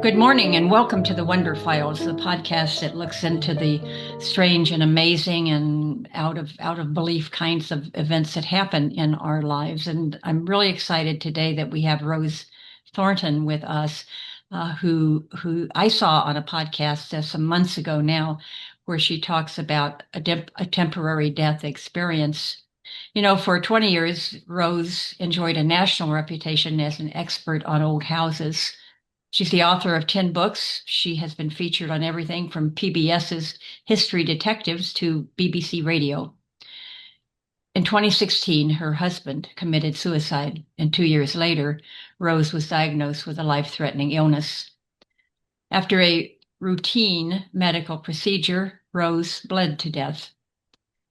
Good morning and welcome to the Wonder Files, the podcast that looks into the strange and amazing and out of belief kinds of events that happen in our lives. And I'm really excited today that we have Rose Thornton with us, who I saw on a podcast some months ago now, where she talks about a temporary death experience. You know, for 20 years, Rose enjoyed a national reputation as an expert on old houses. She's the author of 10 books. She has been featured on everything from PBS's History Detectives to BBC Radio. In 2016, her husband committed suicide, and 2 years later, Rose was diagnosed with a life-threatening illness. After a routine medical procedure, Rose bled to death.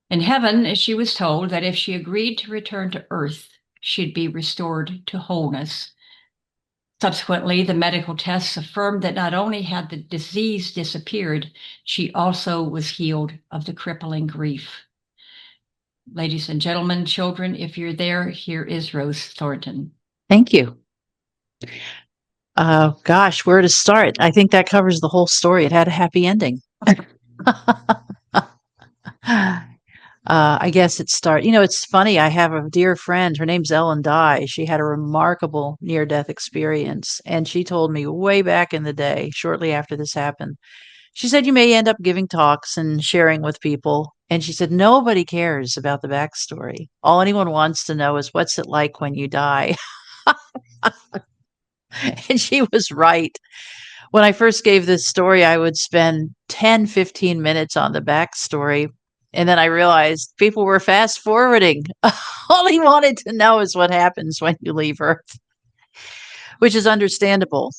In heaven, she was told that if she agreed to return to Earth, she'd be restored to wholeness. Subsequently, the medical tests affirmed that not only had the disease disappeared, she also was healed of the crippling grief. Ladies and gentlemen, children, if you're there, here is Rose Thornton. Thank you. Gosh, where to start? I think that covers the whole story. It had a happy ending. I guess it's funny. I have a dear friend. Her name's Ellen Dye. She had a remarkable near-death experience. And she told me way back in the day, shortly after this happened, she said, you may end up giving talks and sharing with people. And she said, nobody cares about the backstory. All anyone wants to know is what's it like when you die? And she was right. When I first gave this story, I would spend 10, 15 minutes on the backstory. And then I realized people were fast forwarding. All he wanted to know is what happens when you leave Earth, which is understandable.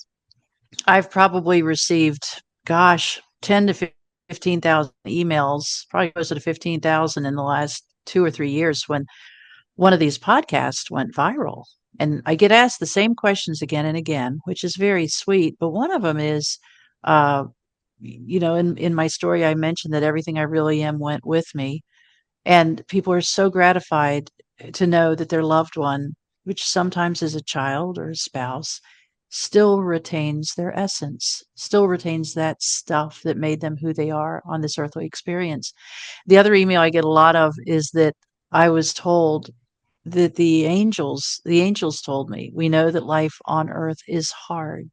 I've probably received, 10 to 15,000 emails, probably closer to 15,000 in the last 2 or 3 years when one of these podcasts went viral. And I get asked the same questions again and again, which is very sweet. But one of them is, uh, in my story, I mentioned that everything I really am went with me. And people are so gratified to know that their loved one, which sometimes is a child or a spouse, still retains their essence, still retains that stuff that made them who they are on this earthly experience. The other email I get a lot of is that I was told that the angels told me, we know that life on earth is hard.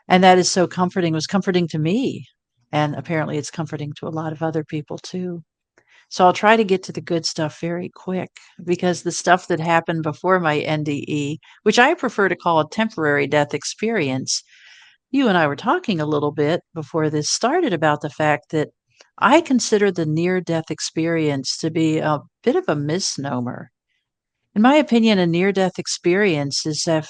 And that is so comforting. It was comforting to me. And apparently it's comforting to a lot of other people too. So I'll try to get to the good stuff very quick because the stuff that happened before my NDE, which I prefer to call a temporary death experience, you and I were talking a little bit before this started about the fact that I consider the near death experience to be a bit of a misnomer. In my opinion, a near-death experience is an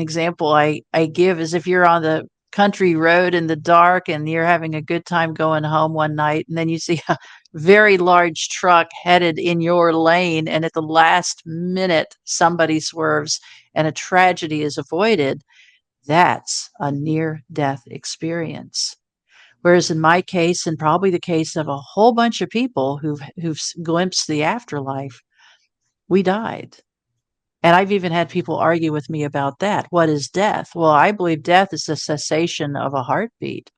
example I give is if you're on the country road in the dark and you're having a good time going home one night, and then you see a very large truck headed in your lane, and at the last minute, somebody swerves and a tragedy is avoided. That's a near-death experience. Whereas in my case, and probably the case of a whole bunch of people who've glimpsed the afterlife, we died. And I've even had people argue with me about that. What is death? Well, I believe death is the cessation of a heartbeat.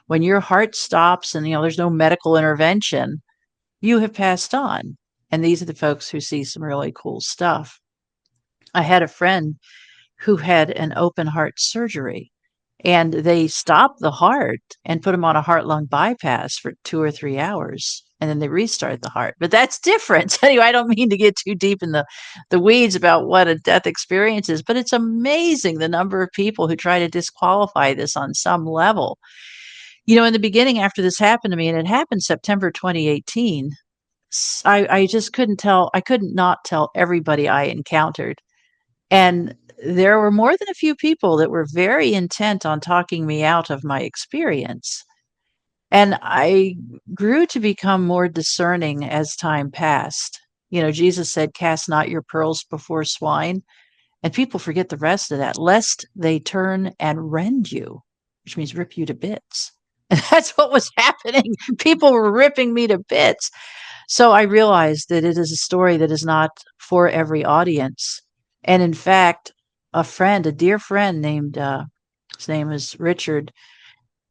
When your heart stops and there's no medical intervention, you have passed on. And these are the folks who see some really cool stuff. I had a friend who had an open heart surgery and they stopped the heart and put him on a heart-lung bypass for 2 or 3 hours, and then they restart the heart. But that's different. Anyway, I don't mean to get too deep in the weeds about what a death experience is, but it's amazing the number of people who try to disqualify this on some level. In the beginning, after this happened to me, and it happened September 2018, I just couldn't tell. I couldn't not tell everybody I encountered. And there were more than a few people that were very intent on talking me out of my experience. And I grew to become more discerning as time passed. Jesus said, cast not your pearls before swine. And people forget the rest of that, lest they turn and rend you, which means rip you to bits. And that's what was happening. People were ripping me to bits. So I realized that it is a story that is not for every audience. And in fact, a dear friend named His name is Richard.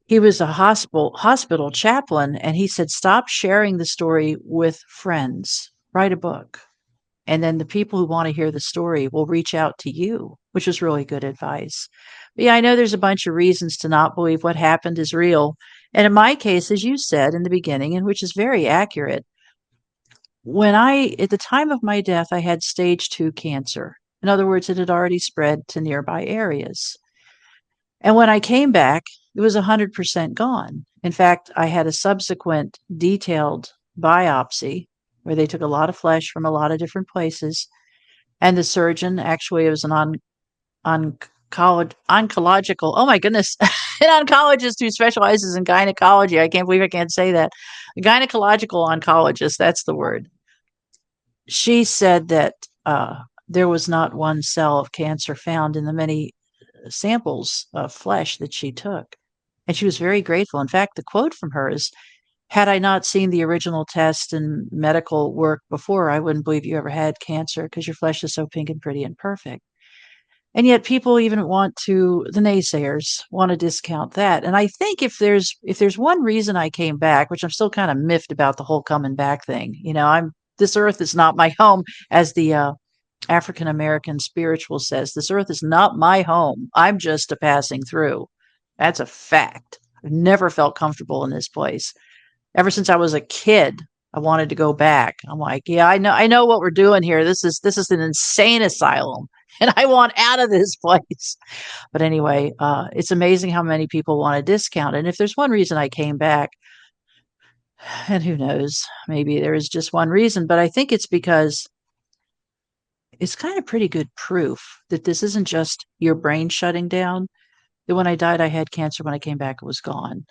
He was a hospital chaplain, and he said, "Stop sharing the story with friends. Write a book. And then the people who want to hear the story will reach out to you," which was really good advice. But yeah, I know there's a bunch of reasons to not believe what happened is real. And in my case, as you said in the beginning, and which is very accurate, at the time of my death, I had stage 2 cancer. In other words, it had already spread to nearby areas. And when I came back, it was 100% gone. In fact, I had a subsequent detailed biopsy where they took a lot of flesh from a lot of different places. And the surgeon, actually, it was an oncological, oh my goodness, an oncologist who specializes in gynecology. I can't believe I can't say that. A gynecological oncologist, that's the word. She said that there was not one cell of cancer found in the many samples of flesh that she took. And she was very grateful. In fact, the quote from her is, "Had I not seen the original test and medical work before, I wouldn't believe you ever had cancer because your flesh is so pink and pretty and perfect." And yet people even the naysayers want to discount that. And I think if there's one reason I came back, which I'm still kind of miffed about the whole coming back thing, this earth is not my home, as the African American spiritual says, "This earth is not my home. I'm just a passing through." That's a fact. I've never felt comfortable in this place. Ever since I was a kid, I wanted to go back. I'm like, yeah, I know what we're doing here. This is an insane asylum, and I want out of this place. But anyway, it's amazing how many people want to discount it. And if there's one reason I came back, and who knows, maybe there is just one reason, but I think it's because it's kind of pretty good proof that this isn't just your brain shutting down. That when I died, I had cancer. When I came back, it was gone.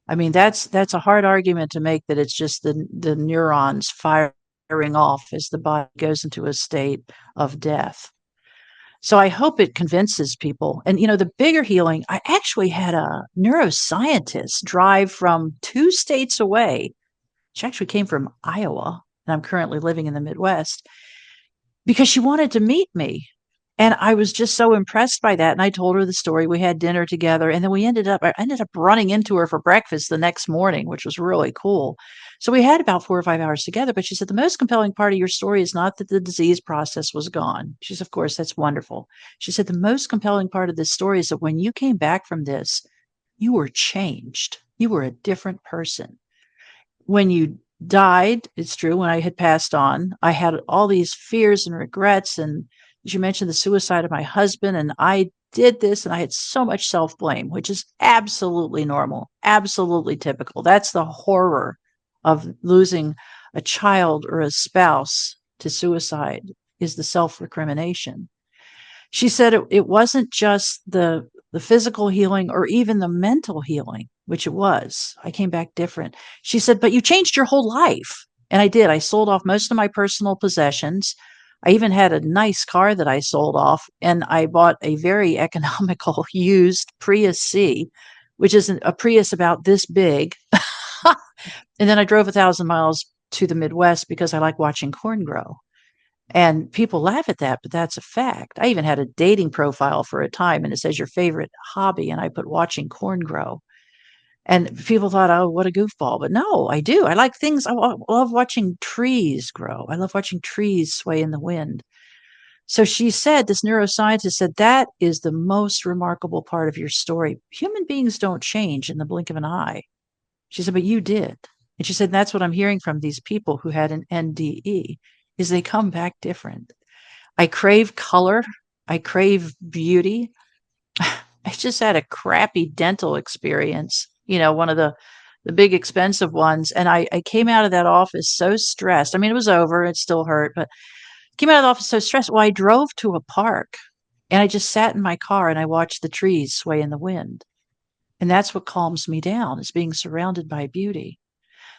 I mean, that's a hard argument to make, that it's just the neurons firing off as the body goes into a state of death. So I hope it convinces people. And the bigger healing, I actually had a neuroscientist drive from 2 states away. She actually came from Iowa, and I'm currently living in the Midwest, because she wanted to meet me. And I was just so impressed by that. And I told her the story. We had dinner together. And then I ended up running into her for breakfast the next morning, which was really cool. So we had about 4 or 5 hours together. But she said, "The most compelling part of your story is not that the disease process was gone." She said, "Of course, that's wonderful." She said, "The most compelling part of this story is that when you came back from this, you were changed. You were a different person. When you died, it's true, when I had passed on, I had all these fears and regrets. And as you mentioned, the suicide of my husband, and I did this, and I had so much self blame, which is absolutely normal, absolutely typical. That's the horror of losing a child or a spouse to suicide, is the self recrimination. She said it wasn't just the physical healing or even the mental healing, which it was. I came back different. She said, "But you changed your whole life." And I did. I sold off most of my personal possessions. I even had a nice car that I sold off, and I bought a very economical used Prius C, which is a Prius about this big. And then I drove 1,000 miles to the Midwest because I like watching corn grow. And people laugh at that, but that's a fact. I even had a dating profile for a time, and it says your favorite hobby. And I put watching corn grow. And people thought, oh, what a goofball. But no, I do. I like things. Love watching trees grow. I love watching trees sway in the wind. So she said, this neuroscientist said, that is the most remarkable part of your story. Human beings don't change in the blink of an eye. She said, but you did. And she said, that's what I'm hearing from these people who had an NDE, is they come back different. I crave color. I crave beauty. I just had a crappy dental experience, one of the big expensive ones. And I came out of that office so stressed. I mean, it was over. It still hurt, but came out of the office so stressed. Well, I drove to a park, and I just sat in my car and I watched the trees sway in the wind. And that's what calms me down, is being surrounded by beauty.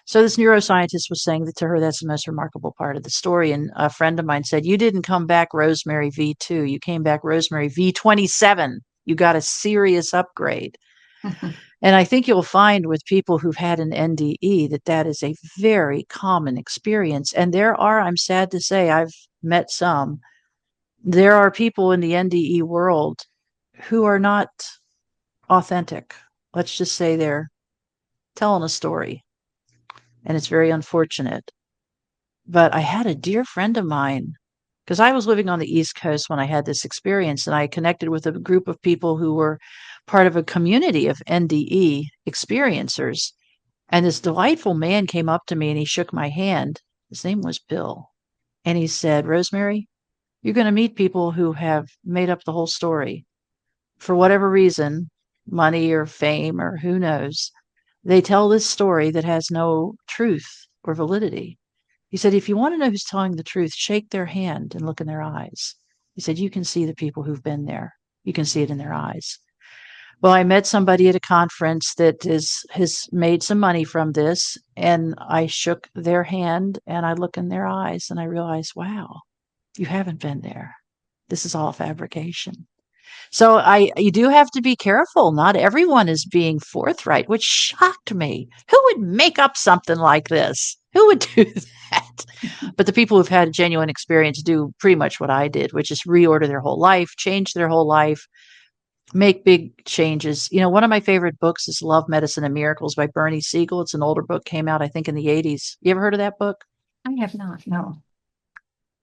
So this neuroscientist was saying that to her, that's the most remarkable part of the story. And a friend of mine said, "You didn't come back Rosemary V2. You came back Rosemary V27. You got a serious upgrade." And I think you'll find with people who've had an NDE that is a very common experience. And I'm sad to say, I've met there are people in the NDE world who are not authentic. Let's just say they're telling a story, and it's very unfortunate. But I had a dear friend of mine, because I was living on the East Coast when I had this experience, and I connected with a group of people who were part of a community of NDE experiencers. And this delightful man came up to me and he shook my hand. His name was Bill. And he said, Rosemary, you're going to meet people who have made up the whole story. For whatever reason, money or fame or who knows, they tell this story that has no truth or validity. He said, if you want to know who's telling the truth, shake their hand and look in their eyes. He said, you can see the people who've been there. You can see it in their eyes. Well, I met somebody at a conference that has made some money from this, and I shook their hand and I look in their eyes and I realized, wow, you haven't been there. This is all fabrication. So you do have to be careful. Not everyone is being forthright, which shocked me. Who would make up something like this? Who would do that? But the people who've had a genuine experience do pretty much what I did, which is reorder their whole life, change their whole life, make big changes. One of my favorite books is Love, Medicine, and Miracles by Bernie Siegel. It's an older book, came out, I think, in the 80s. You ever heard of that book? I have not. No, no.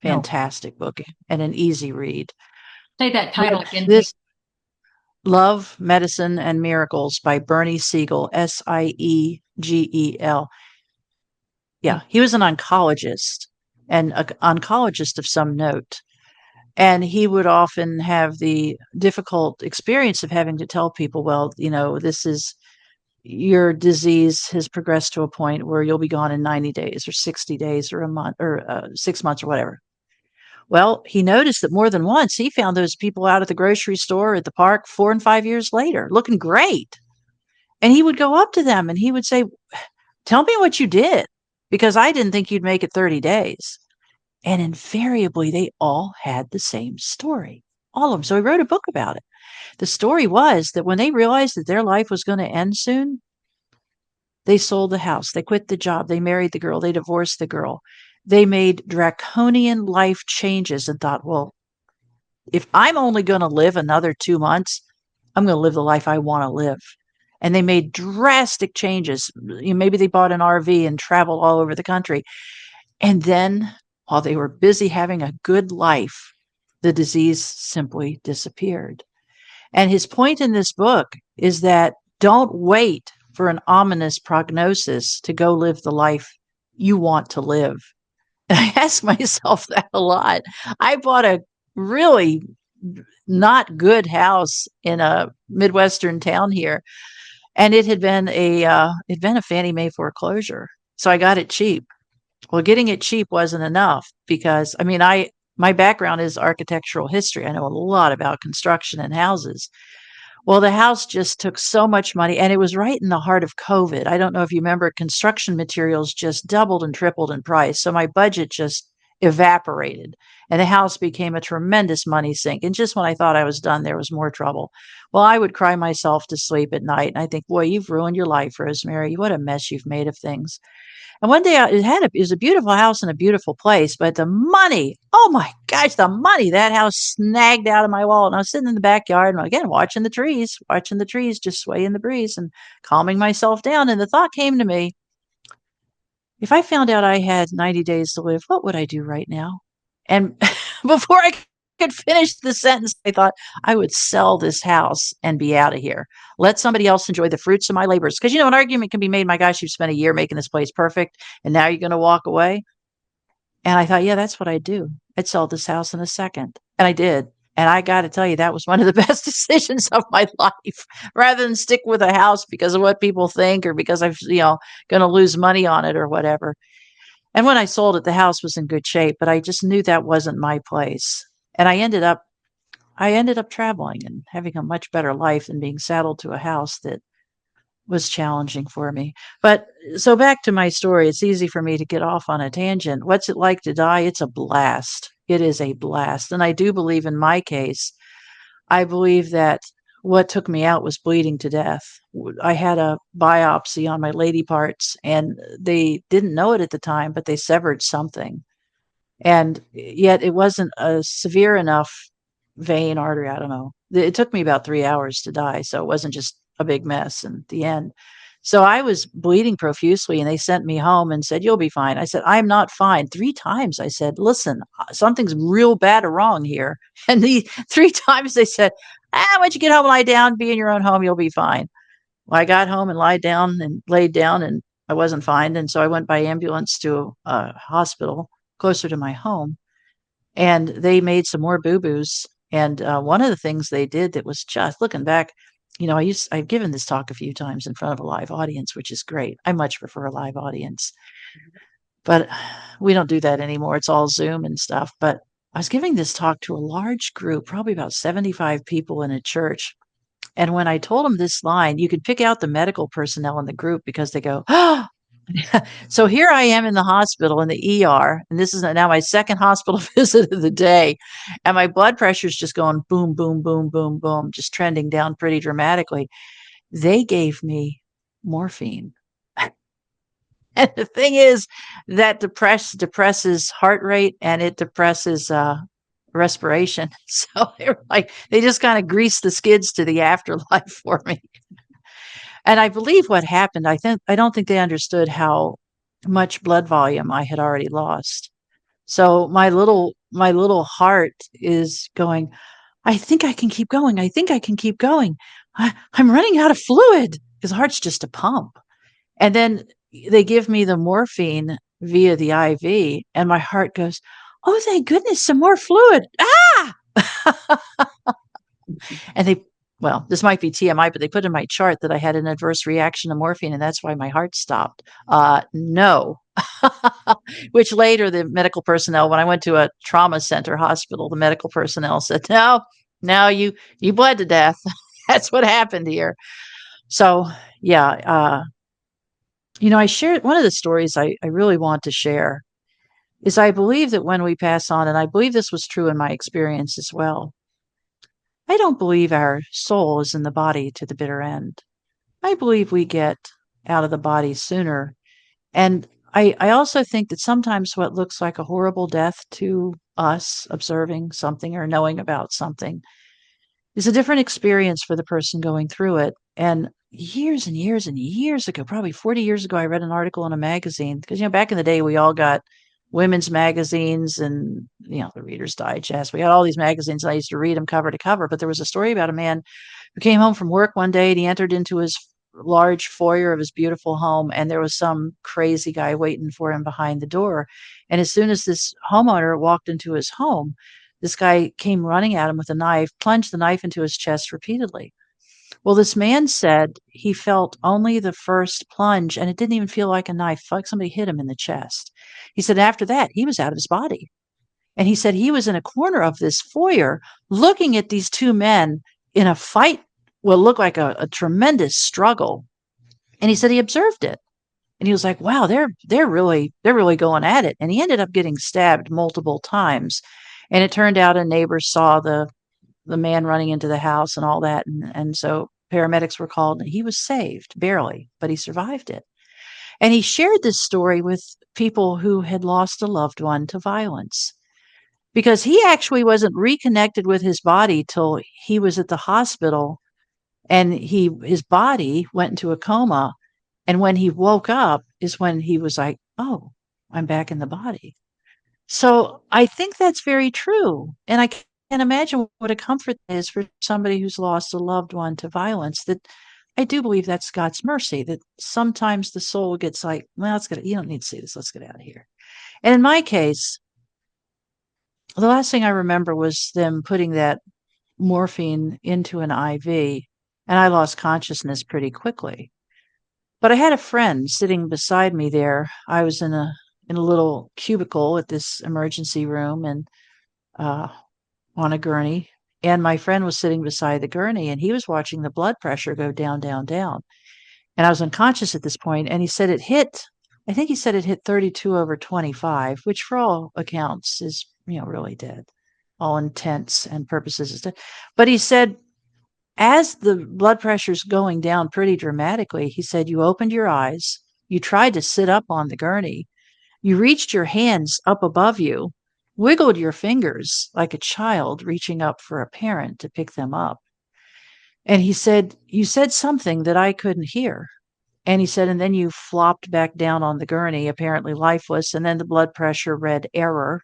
Fantastic book and an easy read. Say that But title again, please. this Love, Medicine, and Miracles by Bernie Siegel, Siegel. Yeah, he was an oncologist and an oncologist of some note. And he would often have the difficult experience of having to tell people, well, this is your disease has progressed to a point where you'll be gone in 90 days or 60 days or a month or 6 months or whatever. Well, he noticed that more than once he found those people out at the grocery store, at the park, 4 and 5 years later, looking great. And he would go up to them and he would say, tell me what you did, because I didn't think you'd make it 30 days. And invariably, they all had the same story, all of them. So he wrote a book about it. The story was that when they realized that their life was going to end soon, they sold the house, they quit the job, they married the girl, they divorced the girl. They made draconian life changes and thought, well, if I'm only going to live another 2 months, I'm going to live the life I want to live. And they made drastic changes. Maybe they bought an RV and traveled all over the country. And then, while they were busy having a good life, the disease simply disappeared. And his point in this book is that don't wait for an ominous prognosis to go live the life you want to live. And I ask myself that a lot. I bought a really not good house in a Midwestern town here, and it had been a Fannie Mae foreclosure. So I got it cheap. Well, getting it cheap wasn't enough because my background is architectural history. I know a lot about construction and houses. Well, the house just took so much money, and it was right in the heart of COVID. I don't know if you remember, construction materials just doubled and tripled in price. So my budget just evaporated, and the house became a tremendous money sink. And just when I thought I was done, there was more trouble. Well, I would cry myself to sleep at night, and I think, boy, you've ruined your life, Rosemary. What a mess you've made of things. And one day it was a beautiful house in a beautiful place, but the money, oh my gosh, the money, that house snagged out of my wallet. And I was sitting in the backyard and again, watching the trees just sway in the breeze and calming myself down. And the thought came to me, if I found out I had 90 days to live, what would I do right now? And before I could finish the sentence, I thought I would sell this house and be out of here. Let somebody else enjoy the fruits of my labors. Because, an argument can be made, my gosh, you've spent a year making this place perfect, and now you're going to walk away. And I thought, yeah, that's what I'd do. I'd sell this house in a second. And I did. And I got to tell you, that was one of the best decisions of my life, rather than stick with a house because of what people think or because I'm, going to lose money on it or whatever. And when I sold it, the house was in good shape, but I just knew that wasn't my place. And I ended up traveling and having a much better life than being saddled to a house that was challenging for me. But so back to my story, it's easy for me to get off on a tangent. What's it like to die? It's a blast. It is a blast. And I do believe in my case, I believe that what took me out was bleeding to death. I had a biopsy on my lady parts and they didn't know it at the time, but they severed something. And yet it wasn't a severe enough vein, artery, I don't know, It took me about 3 hours to die. So it wasn't just a big mess in the end. So I was bleeding profusely and they sent me home and said, "You'll be fine." I said, "I'm not fine." 3 times I said, "Listen, something's real bad or wrong here." And the 3 times they said, once you get home, lie down, be in your own home, you'll be fine. Well, I got home and lied down and laid down and I wasn't fine. And so I went by ambulance to a hospital closer to my home and they made some more boo-boos. And one of the things they did that was just looking back, I've given this talk a few times in front of a live audience, which is great. I much prefer a live audience, but we don't do that anymore. It's all Zoom and stuff. But I was giving this talk to a large group, probably about 75 people in a church. And when I told them this line, you could pick out the medical personnel in the group because they go, "Oh." So here I am in the hospital in the ER, and this is now my second hospital visit of the day, and my blood pressure is just going boom, boom, boom, boom, boom, just trending down pretty dramatically. They gave me morphine. And the thing is that depresses heart rate and it depresses respiration. So they were like, they just kind of greased the skids to the afterlife for me. And I believe what happened, I don't think they understood how much blood volume I had already lost. So my little heart is going, "I think I can keep going. I think I can keep going. I'm running out of fluid," because heart's just a pump. And then they give me the morphine via the IV, and my heart goes, "Oh, thank goodness, some more fluid. Ah!" And well, this might be TMI, but they put in my chart that I had an adverse reaction to morphine, and that's why my heart stopped. No. Which later the medical personnel, when I went to a trauma center hospital, the medical personnel said, "No, no, you bled to death. That's what happened here." So yeah, I shared one of the stories I really want to share is I believe that when we pass on, and I believe this was true in my experience as well, I don't believe our soul is in the body to the bitter end. I believe we get out of the body sooner. And I also think that sometimes what looks like a horrible death to us observing something or knowing about something is a different experience for the person going through it. And years and years and years ago, probably 40 years ago, I read an article in a magazine because, back in the day, we all got women's magazines and, the Reader's Digest. We had all these magazines. And I used to read them cover to cover. But there was a story about a man who came home from work one day and he entered into his large foyer of his beautiful home and there was some crazy guy waiting for him behind the door. And as soon as this homeowner walked into his home, this guy came running at him with a knife, plunged the knife into his chest repeatedly. Well, this man said he felt only the first plunge and it didn't even feel like a knife, like somebody hit him in the chest. He said after that, he was out of his body. And he said he was in a corner of this foyer looking at these two men in a fight, what looked like a tremendous struggle. And he said he observed it. And he was like, "Wow, they're really going at it." And he ended up getting stabbed multiple times. And it turned out a neighbor saw the man running into the house and all that. And so paramedics were called and he was saved, barely, but he survived it. And he shared this story with people who had lost a loved one to violence because he actually wasn't reconnected with his body till he was at the hospital and his body went into a coma. And when he woke up is when he was like, "Oh, I'm back in the body." So I think that's very true. And I can imagine what a comfort that is for somebody who's lost a loved one to violence, that I do believe that's God's mercy, that sometimes the soul gets like, "Well, you don't need to see this. Let's get out of here." And in my case, the last thing I remember was them putting that morphine into an IV, and I lost consciousness pretty quickly. But I had a friend sitting beside me there. I was in a little cubicle at this emergency room and uh, on a gurney, and my friend was sitting beside the gurney, and he was watching the blood pressure go down, down, down. And I was unconscious at this point, and he said it hit. I think he said it hit 32/25, which for all accounts is really dead. All intents and purposes is dead. But he said as the blood pressure's going down pretty dramatically, he said, "You opened your eyes, you tried to sit up on the gurney, you reached your hands up above you, wiggled your fingers like a child reaching up for a parent to pick them up. And he said, "You said something that I couldn't hear." And he said, "And then you flopped back down on the gurney, apparently lifeless, and then the blood pressure read error,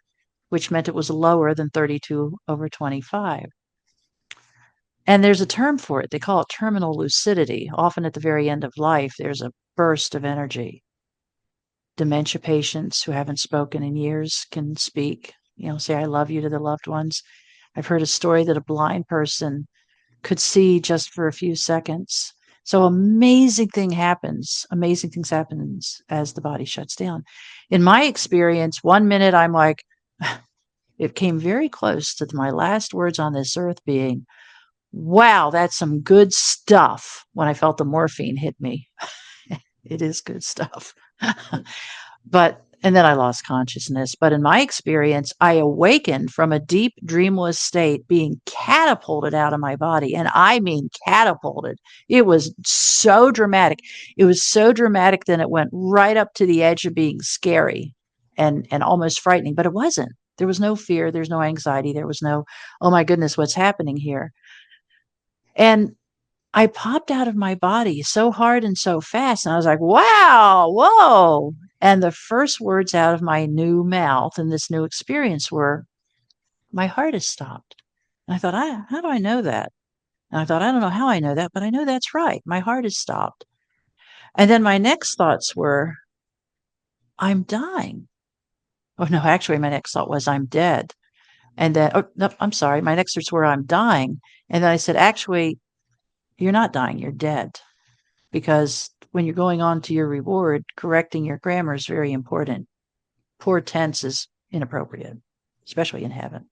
which meant it was lower than 32/25." And there's a term for it. They call it terminal lucidity. Often at the very end of life, there's a burst of energy. Dementia patients who haven't spoken in years can speak, say, "I love you" to their loved ones. I've heard a story that a blind person could see just for a few seconds. So amazing things happens as the body shuts down. In my experience, 1 minute I'm like, it came very close to my last words on this earth being, "Wow, that's some good stuff," when I felt the morphine hit me. It is good stuff. And then I lost consciousness. But in my experience, I awakened from a deep dreamless state, being catapulted out of my body. And I mean catapulted. It was so dramatic. It was so dramatic that it went right up to the edge of being scary and almost frightening. But it wasn't. There was no fear. There's no anxiety. There was no, "Oh my goodness, what's happening here?" And I popped out of my body so hard and so fast, and I was like, "Wow, whoa." And the first words out of my new mouth in this new experience were, "My heart has stopped." And I thought, how do I know that? And I thought, I don't know how I know that, but I know that's right. My heart has stopped. And then my next thoughts were, "I'm dying." Oh, no, actually, my next thought was, "I'm dead." And then, oh, no, I'm sorry. My next thoughts were, "I'm dying." And then I said, "Actually, you're not dying. You're dead." Because when you're going on to your reward, correcting your grammar is very important. Poor tense is inappropriate, especially in heaven.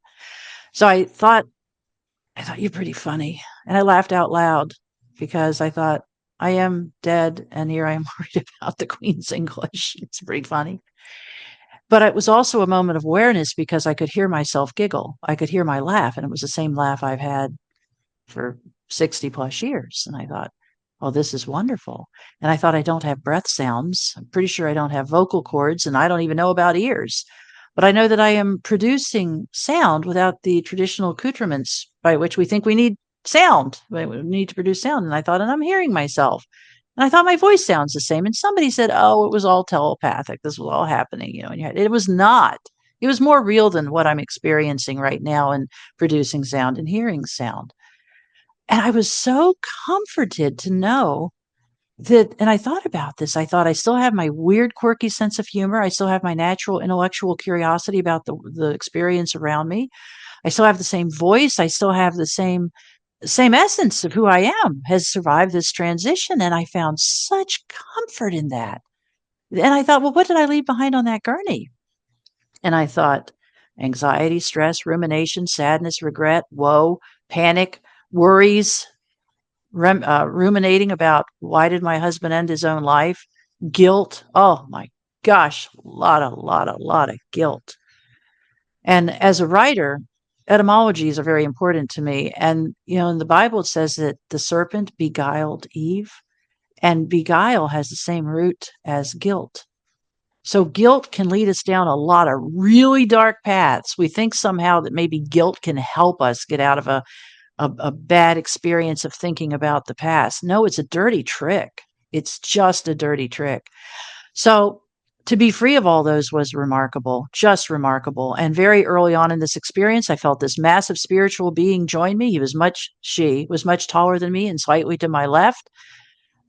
So I thought you're pretty funny. And I laughed out loud because I thought, I am dead and here I am worried about the Queen's English. It's pretty funny. But it was also a moment of awareness because I could hear myself giggle. I could hear my laugh, and it was the same laugh I've had for 60 plus years. And I thought, "Oh, this is wonderful." And I thought, I don't have breath sounds. I'm pretty sure I don't have vocal cords, and I don't even know about ears. But I know that I am producing sound without the traditional accoutrements by which we think we need sound. We need to produce sound. And I thought, and I'm hearing myself. And I thought my voice sounds the same. And somebody said, "Oh, it was all telepathic. This was all happening, in your head." It was not. It was more real than what I'm experiencing right now in producing sound and hearing sound. And I was so comforted to know that, and I thought about this. I thought, I still have my weird, quirky sense of humor. I still have my natural intellectual curiosity about the experience around me. I still have the same voice. I still have the same essence of who I am has survived this transition. And I found such comfort in that. And I thought, well, what did I leave behind on that gurney? And I thought, anxiety, stress, rumination, sadness, regret, woe, panic, worries, ruminating about, why did my husband end his own life? Guilt. Oh my gosh, lot of guilt. And as a writer, etymologies are very important to me. And, in the Bible, it says that the serpent beguiled Eve, and beguile has the same root as guilt. So guilt can lead us down a lot of really dark paths. We think somehow that maybe guilt can help us get out of a bad experience of thinking about the past. No, it's a dirty trick. It's just a dirty trick. So to be free of all those was remarkable, just remarkable. And very early on in this experience, I felt this massive spiritual being join me. She was much taller than me and slightly to my left.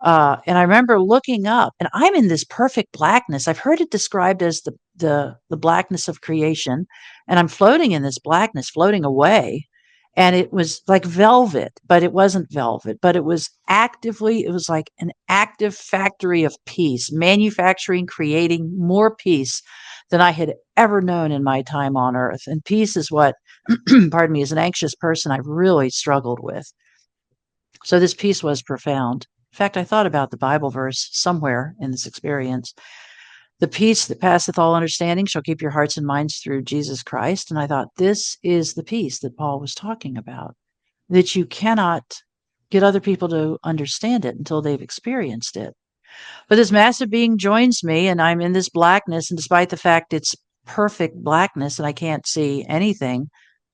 And I remember looking up, and I'm in this perfect blackness. I've heard it described as the blackness of creation, and I'm floating in this blackness, floating away. And it was like velvet, but it wasn't velvet, but it was like an active factory of peace, manufacturing, creating more peace than I had ever known in my time on earth. And peace is what, pardon me, as an anxious person, I've really struggled with. So this peace was profound. In fact, I thought about the Bible verse somewhere in this experience. "The peace that passeth all understanding shall keep your hearts and minds through Jesus Christ." And I thought, this is the peace that Paul was talking about, that you cannot get other people to understand it until they've experienced it. But this massive being joins me, and I'm in this blackness. And despite the fact it's perfect blackness and I can't see anything,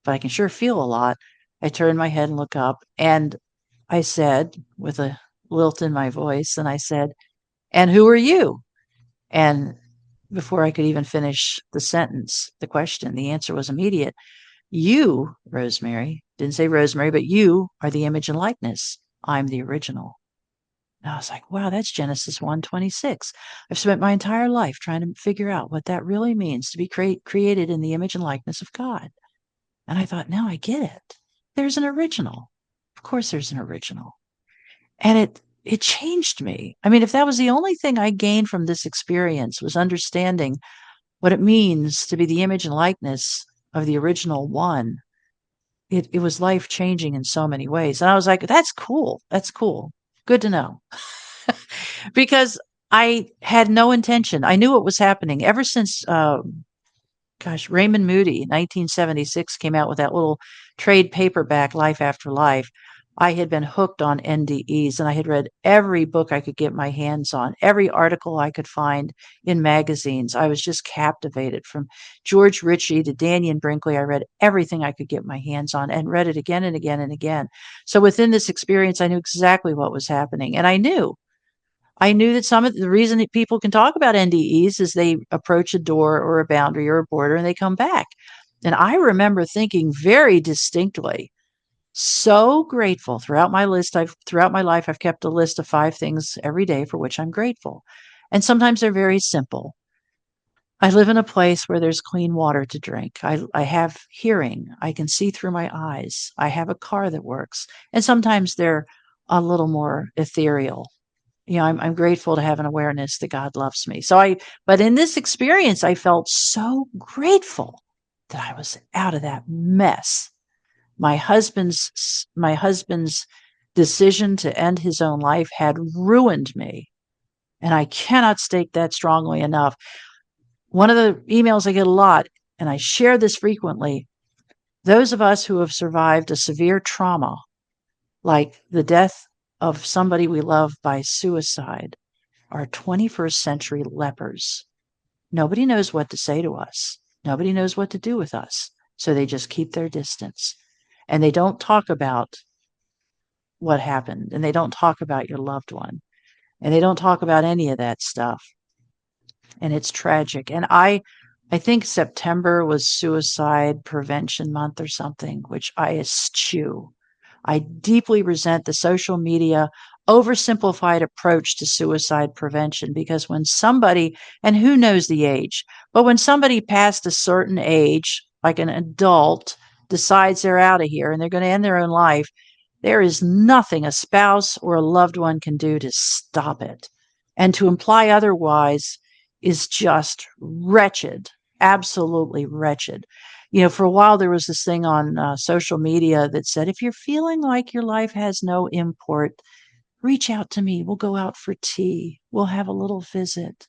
but I can sure feel a lot, I turn my head and look up, and I said, with a lilt in my voice, and I said, "And who are you?" And before I could even finish the sentence, the question, the answer was immediate. "You, Rosemary," didn't say Rosemary, but "you are the image and likeness. I'm the original." And I was like, wow, that's Genesis 1:26. I've spent my entire life trying to figure out what that really means to be created in the image and likeness of God. And I thought, now I get it. There's an original. Of course there's an original. And it changed me. I mean, if that was the only thing I gained from this experience was understanding what it means to be the image and likeness of the original one, it was life changing in so many ways. And I was like, that's cool. That's cool. Good to know. Because I had no intention. I knew what was happening ever since, Raymond Moody, 1976, came out with that little trade paperback, Life After Life. I had been hooked on NDEs, and I had read every book I could get my hands on, every article I could find in magazines. I was just captivated. From George Ritchie to Daniel Brinkley, I read everything I could get my hands on and read it again and again and again. So within this experience, I knew exactly what was happening. And I knew that some of the reason that people can talk about NDEs is they approach a door or a boundary or a border and they come back. And I remember thinking very distinctly, so grateful throughout my life, I've kept a list of 5 things every day for which I'm grateful. And sometimes they're very simple. I live in a place where there's clean water to drink. I have hearing. I can see through my eyes. I have a car that works. And sometimes they're a little more ethereal. I'm grateful to have an awareness that God loves me. But in this experience, I felt so grateful that I was out of that mess. My husband's decision to end his own life had ruined me. And I cannot state that strongly enough. One of the emails I get a lot, and I share this frequently, those of us who have survived a severe trauma, like the death of somebody we love by suicide, are 21st century lepers. Nobody knows what to say to us. Nobody knows what to do with us. So they just keep their distance. And they don't talk about what happened. And they don't talk about your loved one. And they don't talk about any of that stuff. And it's tragic. And I think September was Suicide Prevention Month or something, which I eschew. I deeply resent the social media oversimplified approach to suicide prevention, because when somebody, and who knows the age, but when somebody past a certain age, like an adult, decides they're out of here and they're going to end their own life, there is nothing a spouse or a loved one can do to stop it. And to imply otherwise is just wretched, absolutely wretched. For a while there was this thing on social media that said, if you're feeling like your life has no import, reach out to me. We'll go out for tea. We'll have a little visit.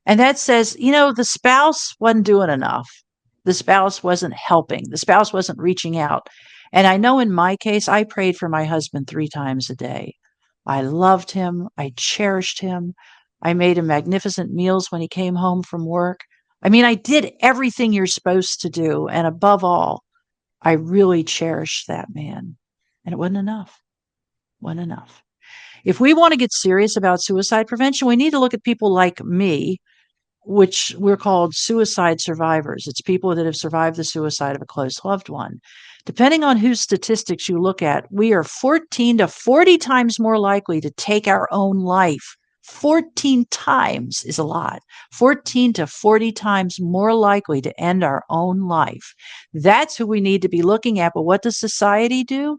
And that says, the spouse wasn't doing enough. The spouse wasn't helping. The spouse wasn't reaching out. And I know in my case, I prayed for my husband 3 times a day. I loved him. I cherished him. I made him magnificent meals when he came home from work. I mean, I did everything you're supposed to do. And above all, I really cherished that man. And it wasn't enough. Wasn't enough. If we want to get serious about suicide prevention, we need to look at people like me, which we're called suicide survivors. It's people that have survived the suicide of a close loved one. Depending on whose statistics you look at, we are 14 to 40 times more likely to take our own life. 14 times is a lot. 14 to 40 times more likely to end our own life. That's who we need to be looking at. But what does society do?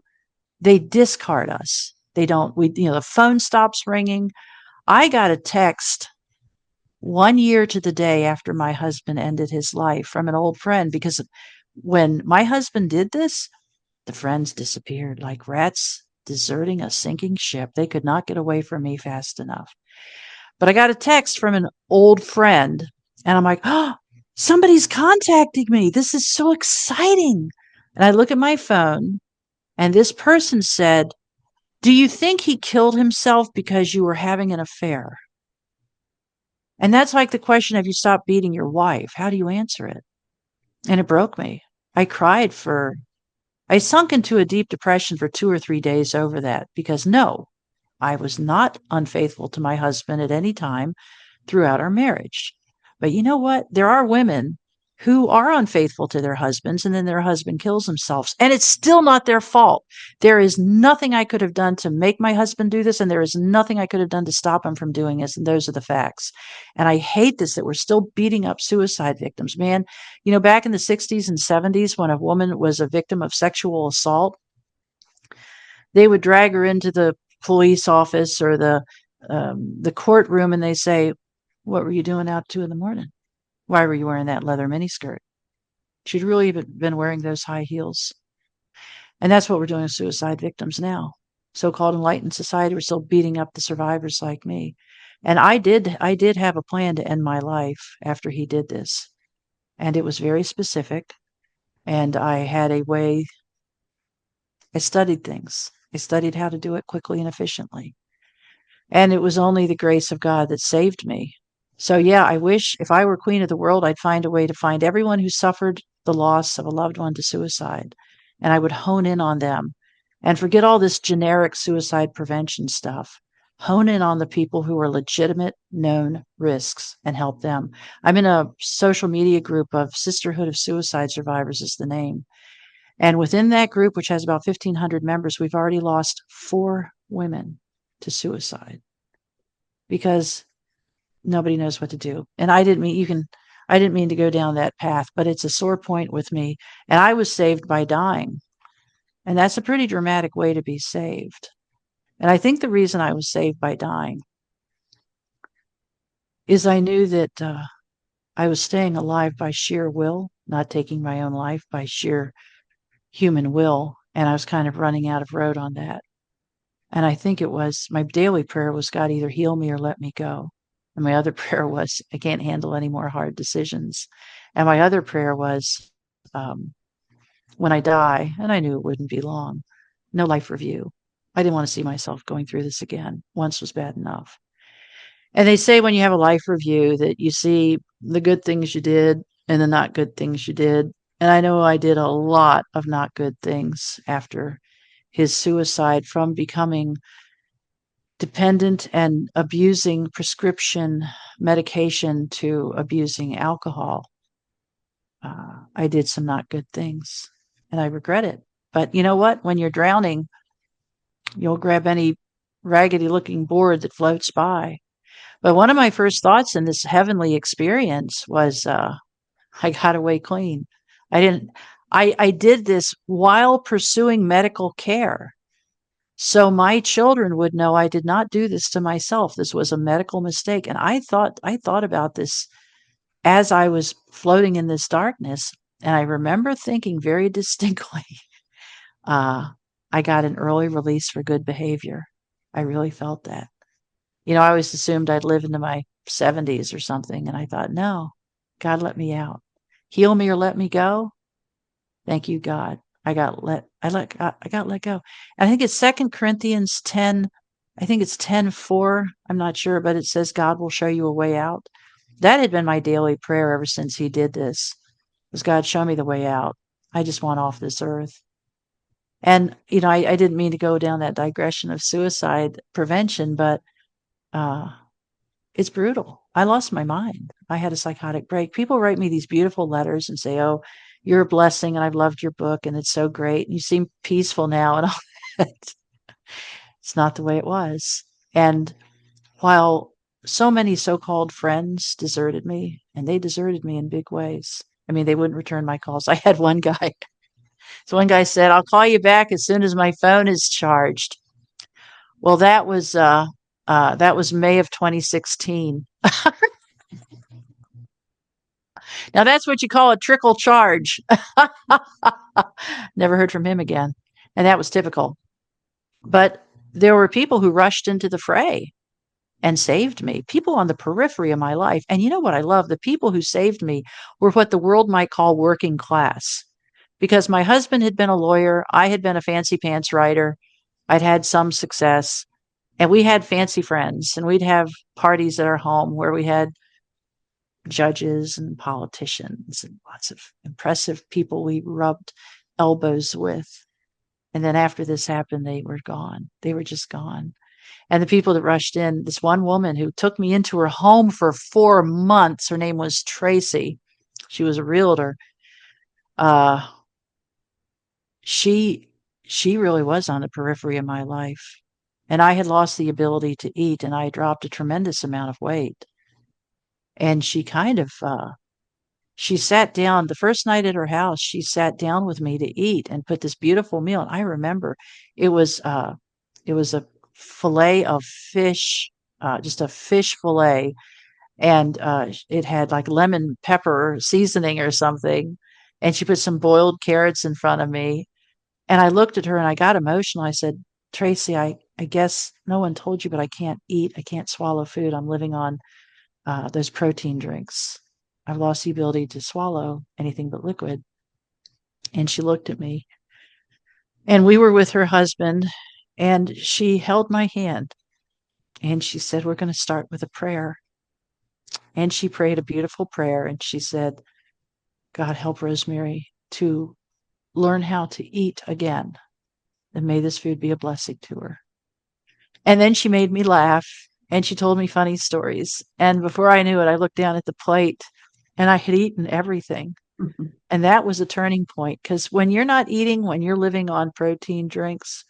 They discard us. They don't, the phone stops ringing. I got a text 1 year to the day after my husband ended his life from an old friend, because when my husband did this, the friends disappeared like rats deserting a sinking ship. They could not get away from me fast enough. But I got a text from an old friend, and I'm like, oh, somebody's contacting me. This is so exciting. And I look at my phone, and this person said, do you think he killed himself because you were having an affair? And that's like the question, have you stopped beating your wife? How do you answer it? And it broke me. I cried for I sunk into a deep depression for 2 or 3 days over that because no, I was not unfaithful to my husband at any time throughout our marriage. But you know what? There are women who are unfaithful to their husbands and then their husband kills himself. And it's still not their fault. There is nothing I could have done to make my husband do this, and there is nothing I could have done to stop him from doing this. And those are the facts. And I hate this that we're still beating up suicide victims. Man, back in the 60s and 70s, when a woman was a victim of sexual assault, they would drag her into the police office or the courtroom and they say, "What were you doing out 2 in the morning? Why were you wearing that leather miniskirt?" She'd really been wearing those high heels. And that's what we're doing with suicide victims now. So-called enlightened society, we're still beating up the survivors like me. And I did have a plan to end my life after he did this. And it was very specific. And I had a way, I studied things. I studied how to do it quickly and efficiently. And it was only the grace of God that saved me. So, yeah, I wish if I were queen of the world, I'd find a way to find everyone who suffered the loss of a loved one to suicide. And I would hone in on them and forget all this generic suicide prevention stuff. Hone in on the people who are legitimate, known risks and help them. I'm in a social media group of Sisterhood of Suicide Survivors, is the name. And within that group, which has about 1,500 members, we've already lost 4 women to suicide because nobody knows what to do. And I didn't mean to go down that path, but it's a sore point with me. And I was saved by dying. And that's a pretty dramatic way to be saved. And I think the reason I was saved by dying is I knew that I was staying alive by sheer will, not taking my own life by sheer human will. And I was kind of running out of road on that. And I think it was my daily prayer was, God, either heal me or let me go. And my other prayer was, I can't handle any more hard decisions. And my other prayer was, when I die, and I knew it wouldn't be long, no life review. I didn't want to see myself going through this again. Once was bad enough. And they say when you have a life review that you see the good things you did and the not good things you did. And I know I did a lot of not good things after his suicide, from becoming dependent and abusing prescription medication to abusing alcohol. I did some not good things and I regret it. But you know what? When you're drowning, you'll grab any raggedy looking board that floats by. But one of my first thoughts in this heavenly experience was, I got away clean. I didn't, I did this while pursuing medical care. So my children would know I did not do this to myself. This was a medical mistake. And I thought about this as I was floating in this darkness. And I remember thinking very distinctly, uh, I got an early release for good behavior. I really felt that. I always assumed I'd live into my 70s or something. And I thought, no, God let me out. Heal me or let me go. Thank you, God. I got let go. And I think it's 2 Corinthians 10. I think it's 10:4. I'm not sure, but it says God will show you a way out. That had been my daily prayer ever since he did this. Was, God, show me the way out. I just want off this earth. And I didn't mean to go down that digression of suicide prevention, but it's brutal. I lost my mind. I had a psychotic break. People write me these beautiful letters and say, "Oh, you're a blessing and I've loved your book and it's so great. And you seem peaceful now," and all that. It's not the way it was. And while so many so-called friends deserted me, and they deserted me in big ways. I mean, they wouldn't return my calls. I had one guy. So one guy said, "I'll call you back as soon as my phone is charged." Well, that was May of 2016. Now that's what you call a trickle charge. Never heard from him again. And that was typical. But there were people who rushed into the fray and saved me, people on the periphery of my life. And you know what I love? The people who saved me were what the world might call working class. Because my husband had been a lawyer, I had been a fancy pants writer, I'd had some success, and we had fancy friends, and we'd have parties at our home where we had judges and politicians and lots of impressive people we rubbed elbows with. And then after this happened, they were gone. They were just gone. And the people that rushed in, this one woman who took me into her home for 4 months, her name was Tracy. She was a realtor. Uh, she she really was on the periphery of my life. And I had lost the ability to eat, and I dropped a tremendous amount of weight. And she kind of she sat down the first night at her house. She sat down with me to eat and put this beautiful meal. And I remember it was uh, it was a fillet of fish, just a fish fillet, and it had like lemon pepper seasoning or something. And she put some boiled carrots in front of me. And I looked at her and I got emotional. I said, Tracy, I guess no one told you, but I can't eat. I can't swallow food. I'm living on those protein drinks. I've lost the ability to swallow anything but liquid. And she looked at me, and we were with her husband, and she held my hand and she said, we're going to start with a prayer. And she prayed a beautiful prayer. And she said, God help Rosemary to learn how to eat again. And may this food be a blessing to her. And then she made me laugh and she told me funny stories. And before I knew it, I looked down at the plate and I had eaten everything. Mhm. And that was a turning point, because when you're not eating, when you're living on protein drinks,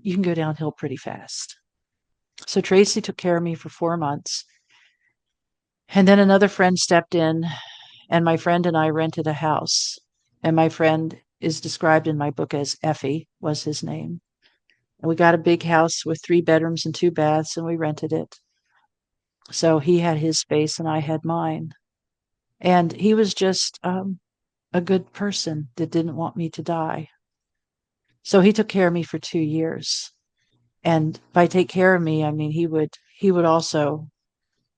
you can go downhill pretty fast. So Tracy took care of me for 4 months. And then another friend stepped in, and my friend and I rented a house. And my friend is described in my book as Effie, was his name. And we got a big house with 3 bedrooms and 2 baths, and we rented it. So he had his space and I had mine. And he was just a good person that didn't want me to die. So he took care of me for 2 years. And by take care of me, I mean he would also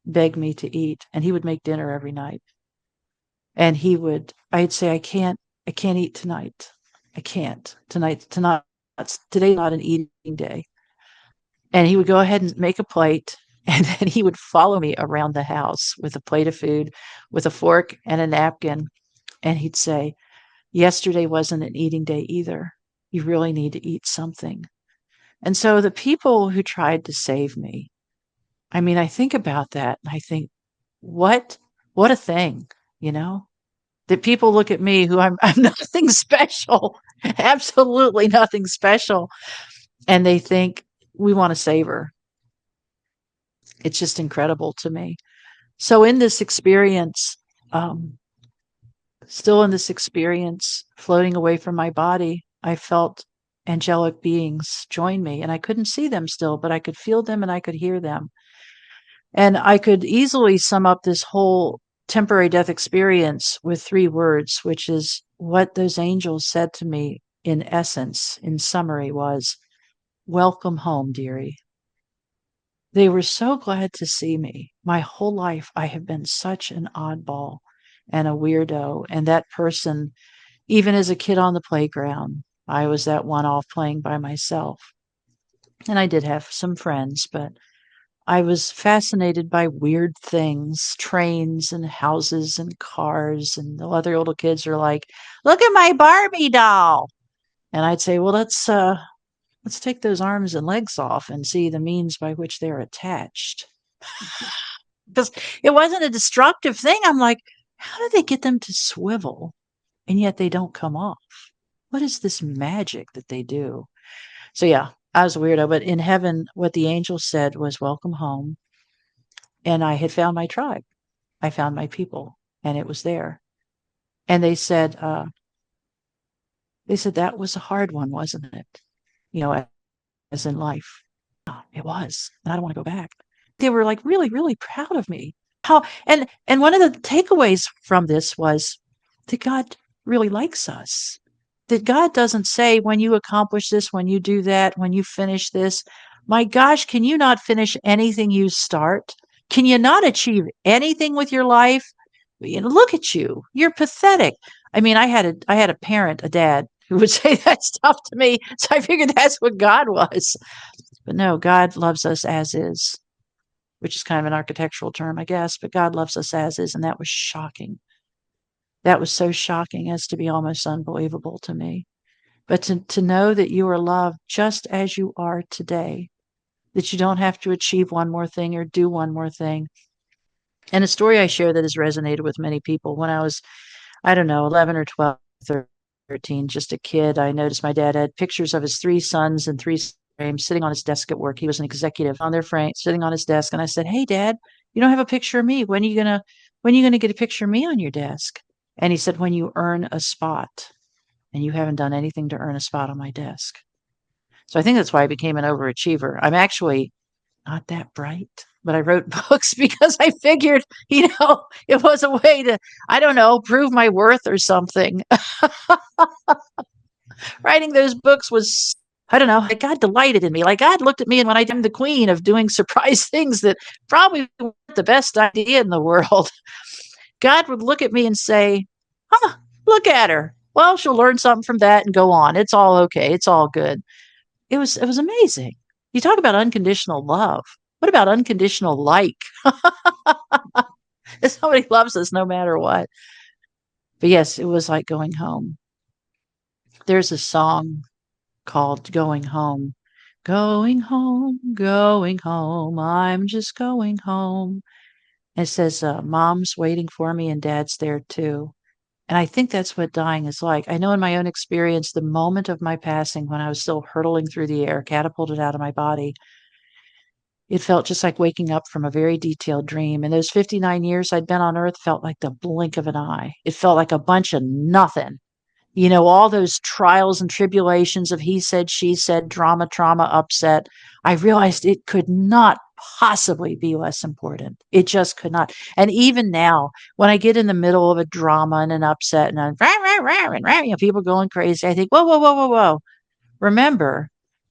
beg me to eat, and he would make dinner every night. And I'd say, I can't eat tonight. I can't. Today's not an eating day. And he would go ahead and make a plate, and then he would follow me around the house with a plate of food, with a fork and a napkin, and he'd say, yesterday wasn't an eating day either. You really need to eat something. And so the people who tried to save me, I mean, I think about that and I think, what what a thing, you know? That people look at me, who I'm nothing special, absolutely nothing special, and they think we want to save her. It's just incredible to me. So in this experience, um, still in this experience, floating away from my body, I felt angelic beings join me, and I couldn't see them still, but I could feel them and I could hear them. And I could easily sum up this whole temporary death experience with 3 words, which is what those angels said to me in essence, in summary, was, welcome home, dearie. They were so glad to see me. My whole life, I have been such an oddball and a weirdo. And that person, even as a kid on the playground, I was that one off playing by myself. And I did have some friends, but I was fascinated by weird things, trains and houses and cars. And the other little kids are like, look at my Barbie doll. And I'd say, well, let's take those arms and legs off and see the means by which they're attached. Because it wasn't a destructive thing. I'm like, how do they get them to swivel and yet they don't come off? What is this magic that they do? So yeah, I was a weirdo, but in heaven, what the angel said was, welcome home. And I had found my tribe. I found my people, and it was there. And they said that was a hard one, wasn't it? You know, as in life. Oh, it was, and I don't want to go back. They were like really, really proud of me. How and one of the takeaways from this was that God really likes us. That God doesn't say, when you accomplish this, when you do that, when you finish this, my gosh, can you not finish anything you start? Can you not achieve anything with your life? You know, look at you. You're pathetic. I mean, I had a parent, a dad, who would say that stuff to me. So I figured that's what God was. But no, God loves us as is, which is kind of an architectural term, I guess, but God loves us as is, and that was shocking. That was so shocking as to be almost unbelievable to me. But to know that you are loved just as you are today, that you don't have to achieve one more thing or do one more thing. And a story I share that has resonated with many people. When I was, I don't know, 11 or 12, 13, just a kid, I noticed my dad had pictures of his three sons and three frames sitting on his desk at work. He was an executive on their frame, sitting on his desk. And I said, "Hey, Dad, you don't have a picture of me. When are you gonna get a picture of me on your desk?" And he said, "When you earn a spot." And you haven't done anything to earn a spot on my desk. So I think that's why I became an overachiever. I'm actually not that bright, but I wrote books because I figured, it was a way to, I don't know, prove my worth or something. Writing those books was, I don't know, like God delighted in me. Like God looked at me, and when I'm the queen of doing surprise things that probably weren't the best idea in the world, God would look at me and say, "Huh, look at her. Well, she'll learn something from that and go on. It's all okay. It's all good." It was amazing. You talk about unconditional love. What about unconditional like? If somebody loves us no matter what. But yes, it was like going home. There's a song called Going Home. Going home, I'm just going home. And it says, Mom's waiting for me and Dad's there too. And I think that's what dying is like. I know in my own experience, the moment of my passing, when I was still hurtling through the air, catapulted out of my body, it felt just like waking up from a very detailed dream. And those 59 years I'd been on earth felt like the blink of an eye. It felt like a bunch of nothing. All those trials and tribulations of he said, she said, drama, trauma, upset. I realized it could not possibly be less important. It just could not. And even now, when I get in the middle of a drama and an upset and people going crazy, I think, whoa, whoa, whoa, whoa, whoa. Remember,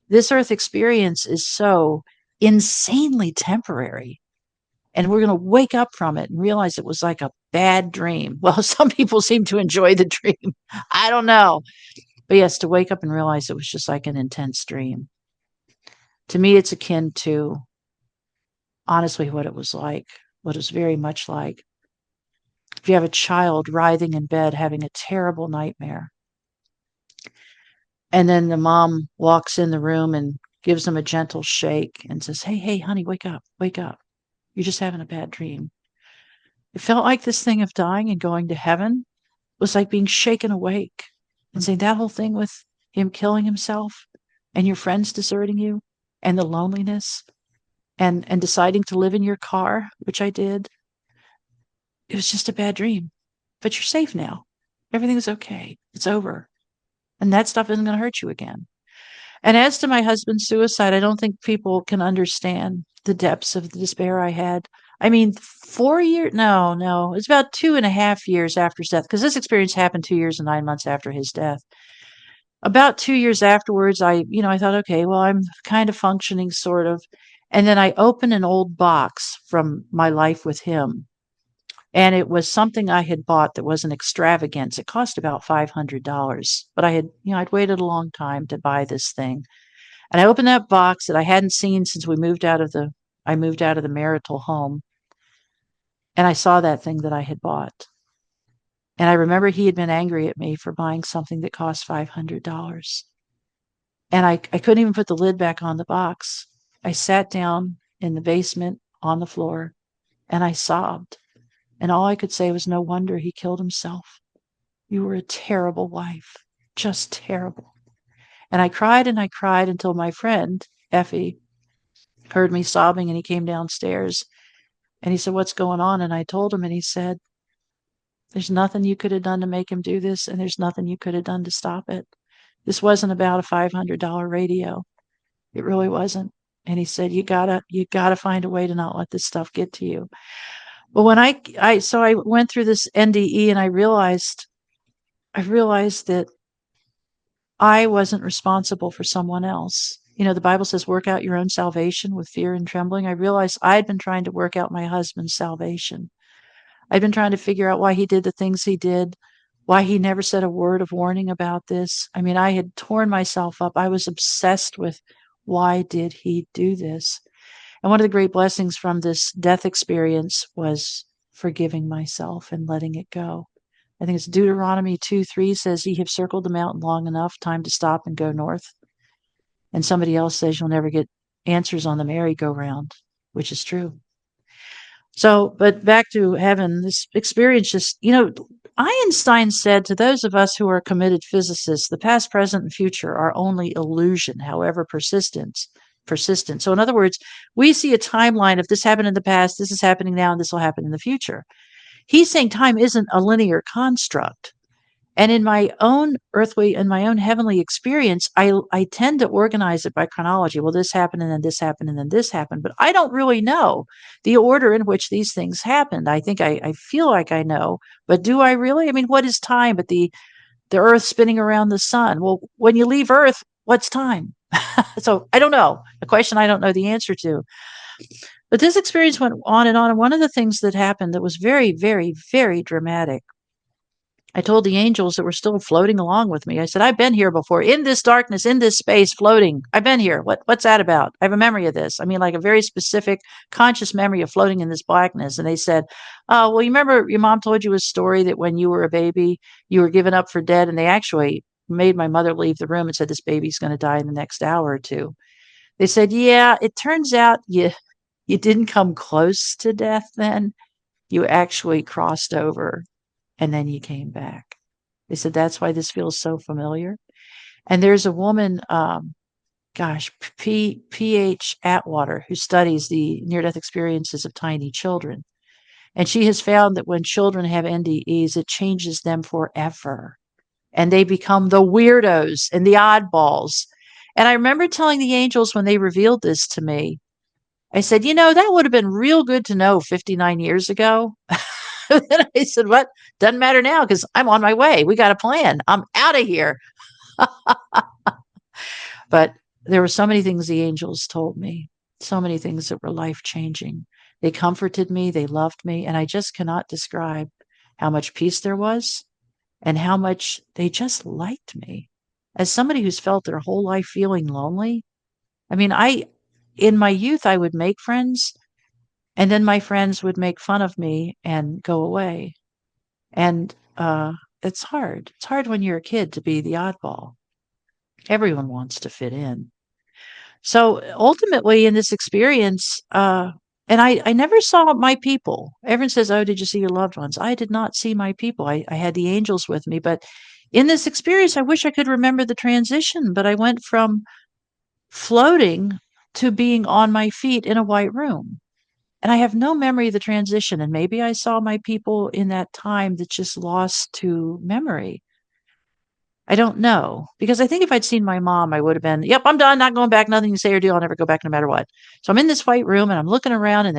this earth experience is so insanely temporary. And we're going to wake up from it and realize it was like a bad dream. Well, some people seem to enjoy the dream. I don't know. But yes, to wake up and realize it was just like an intense dream. To me, it's akin to honestly what it was like, what it was very much like. If you have a child writhing in bed having a terrible nightmare, and then the mom walks in the room and gives them a gentle shake and says, "Hey, hey, honey, wake up, wake up. You're just having a bad dream." It felt like this thing of dying and going to heaven was like being shaken awake and saying that whole thing with him killing himself and your friends deserting you and the loneliness and deciding to live in your car, which I did. It was just a bad dream, but you're safe now. Everything's okay. It's over. And that stuff isn't going to hurt you again. And as to my husband's suicide, I don't think people can understand the depths of the despair I had. I mean, 4 years, no, it's about 2.5 years after his death, because this experience happened 2 years and 9 months after his death. About 2 years afterwards, I thought, okay, well, I'm kind of functioning sort of. And then I opened an old box from my life with him. And it was something I had bought that was an extravagance. It cost about $500, but I'd waited a long time to buy this thing. And I opened that box that I hadn't seen since I moved out of the marital home. And I saw that thing that I had bought. And I remember he had been angry at me for buying something that cost $500. And I couldn't even put the lid back on the box. I sat down in the basement on the floor and I sobbed. And all I could say was, no wonder he killed himself. You were a terrible wife, just terrible. And I cried until my friend, Effie, heard me sobbing and he came downstairs and he said, "What's going on?" And I told him and he said, "There's nothing you could have done to make him do this, and there's nothing you could have done to stop it. This wasn't about a $500 radio. It really wasn't." And he said, you gotta find a way to not let this stuff get to you. But when I went through this NDE and I realized that I wasn't responsible for someone else. The Bible says, work out your own salvation with fear and trembling. I realized I'd been trying to work out my husband's salvation. I'd been trying to figure out why he did the things he did, why he never said a word of warning about this. I mean, I had torn myself up. I was obsessed with why did he do this? And one of the great blessings from this death experience was forgiving myself and letting it go. I think it's Deuteronomy 2:3 says, "Ye have circled the mountain long enough, time to stop and go north." And somebody else says you'll never get answers on the merry-go-round, which is true. So, but back to heaven, this experience just, Einstein said to those of us who are committed physicists, the past, present, and future are only illusion, however persistent. So in other words, we see a timeline of this happened in the past, this is happening now, and this will happen in the future. He's saying time isn't a linear construct. And in my own heavenly experience, I tend to organize it by chronology. Well, this happened and then this happened and then this happened, but I don't really know the order in which these things happened. I think I feel like I know, but do I really? I mean, what is time but the earth spinning around the sun? Well, when you leave earth, what's time? So I don't know. A question I don't know the answer to. But this experience went on and on. And one of the things that happened that was very, very, very dramatic, I told the angels that were still floating along with me. I said, I've been here before, in this darkness, in this space, floating. I've been here. What's that about? I have a memory of this. I mean, like a very specific conscious memory of floating in this blackness. And they said, oh, well, you remember your mom told you a story that when you were a baby, you were given up for dead. And they actually made my mother leave the room and said, this baby's going to die in the next hour or two. They said, yeah, it turns out you didn't come close to death then. You actually crossed over and then you came back. They said, that's why this feels so familiar. And there's a woman, P.H. Atwater, who studies the near-death experiences of tiny children. And she has found that when children have NDEs, it changes them forever. And they become the weirdos and the oddballs. And I remember telling the angels when they revealed this to me, I said, that would have been real good to know 59 years ago. And I said, what? Doesn't matter now because I'm on my way. We got a plan. I'm out of here. But there were so many things the angels told me, so many things that were life changing. They comforted me, they loved me, and I just cannot describe how much peace there was and how much they just liked me. As somebody who's felt their whole life feeling lonely, I mean, in my youth, I would make friends, and then my friends would make fun of me and go away. And it's hard. It's hard when you're a kid to be the oddball. Everyone wants to fit in. So ultimately, in this experience, and I never saw my people. Everyone says, oh, did you see your loved ones? I did not see my people. I had the angels with me. But in this experience, I wish I could remember the transition. But I went from floating to being on my feet in a white room. And I have no memory of the transition. And maybe I saw my people in that time that just lost to memory. I don't know. Because I think if I'd seen my mom, I would have been, yep, I'm done, not going back, nothing to say or do. I'll never go back no matter what. So I'm in this white room and I'm looking around and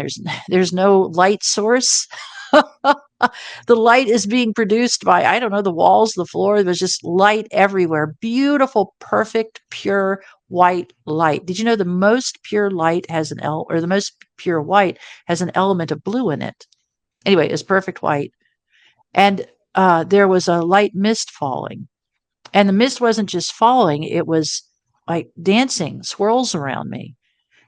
there's no light source. The light is being produced by, I don't know, the walls, the floor. There was just light everywhere. Beautiful, perfect, pure white light. Did you know the most pure light has or the most pure white has an element of blue in it? Anyway, it's perfect white. And there was a light mist falling. And the mist wasn't just falling, it was like dancing, swirls around me.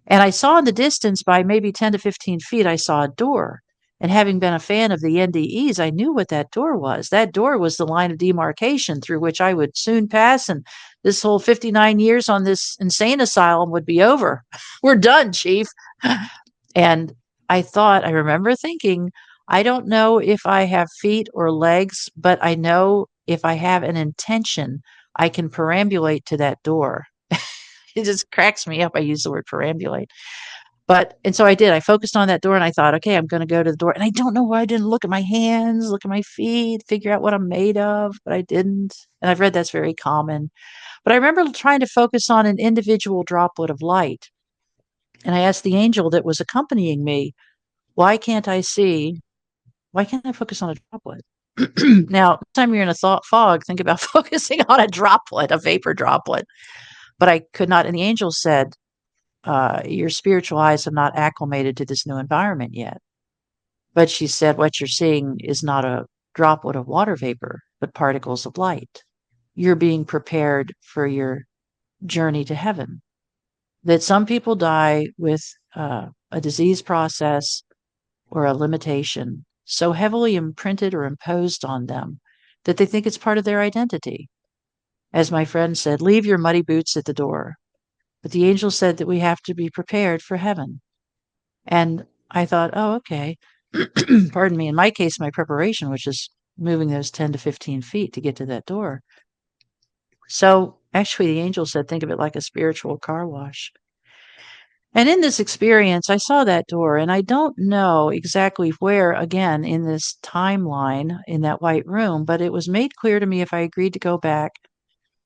And I saw in the distance by maybe 10 to 15 feet, I saw a door. And having been a fan of the NDEs, I knew what that door was. That door was the line of demarcation through which I would soon pass. And this whole 59 years on this insane asylum would be over. We're done, Chief. And I remember thinking, I don't know if I have feet or legs, but I know if I have an intention, I can perambulate to that door. It just cracks me up. I use the word perambulate. And so I did. I focused on that door and I thought, okay, I'm going to go to the door. And I don't know why I didn't look at my hands, look at my feet, figure out what I'm made of, but I didn't. And I've read that's very common. But I remember trying to focus on an individual droplet of light. And I asked the angel that was accompanying me, why can't I focus on a droplet? Now, next time you're in a fog, think about focusing on a droplet, a vapor droplet. But I could not. And the angel said, your spiritual eyes have not acclimated to this new environment yet. But she said, what you're seeing is not a droplet of water vapor, but particles of light. You're being prepared for your journey to heaven. That some people die with a disease process or a limitation so heavily imprinted or imposed on them that they think it's part of their identity. As my friend said, leave your muddy boots at the door. But the angel said that we have to be prepared for heaven. And I thought, oh, okay. Pardon me. In my case, my preparation, which is moving those 10 to 15 feet to get to that door. So actually, the angel said, think of it like a spiritual car wash. And in this experience, I saw that door, and I don't know exactly where, again, in this timeline in that white room, but it was made clear to me if I agreed to go back,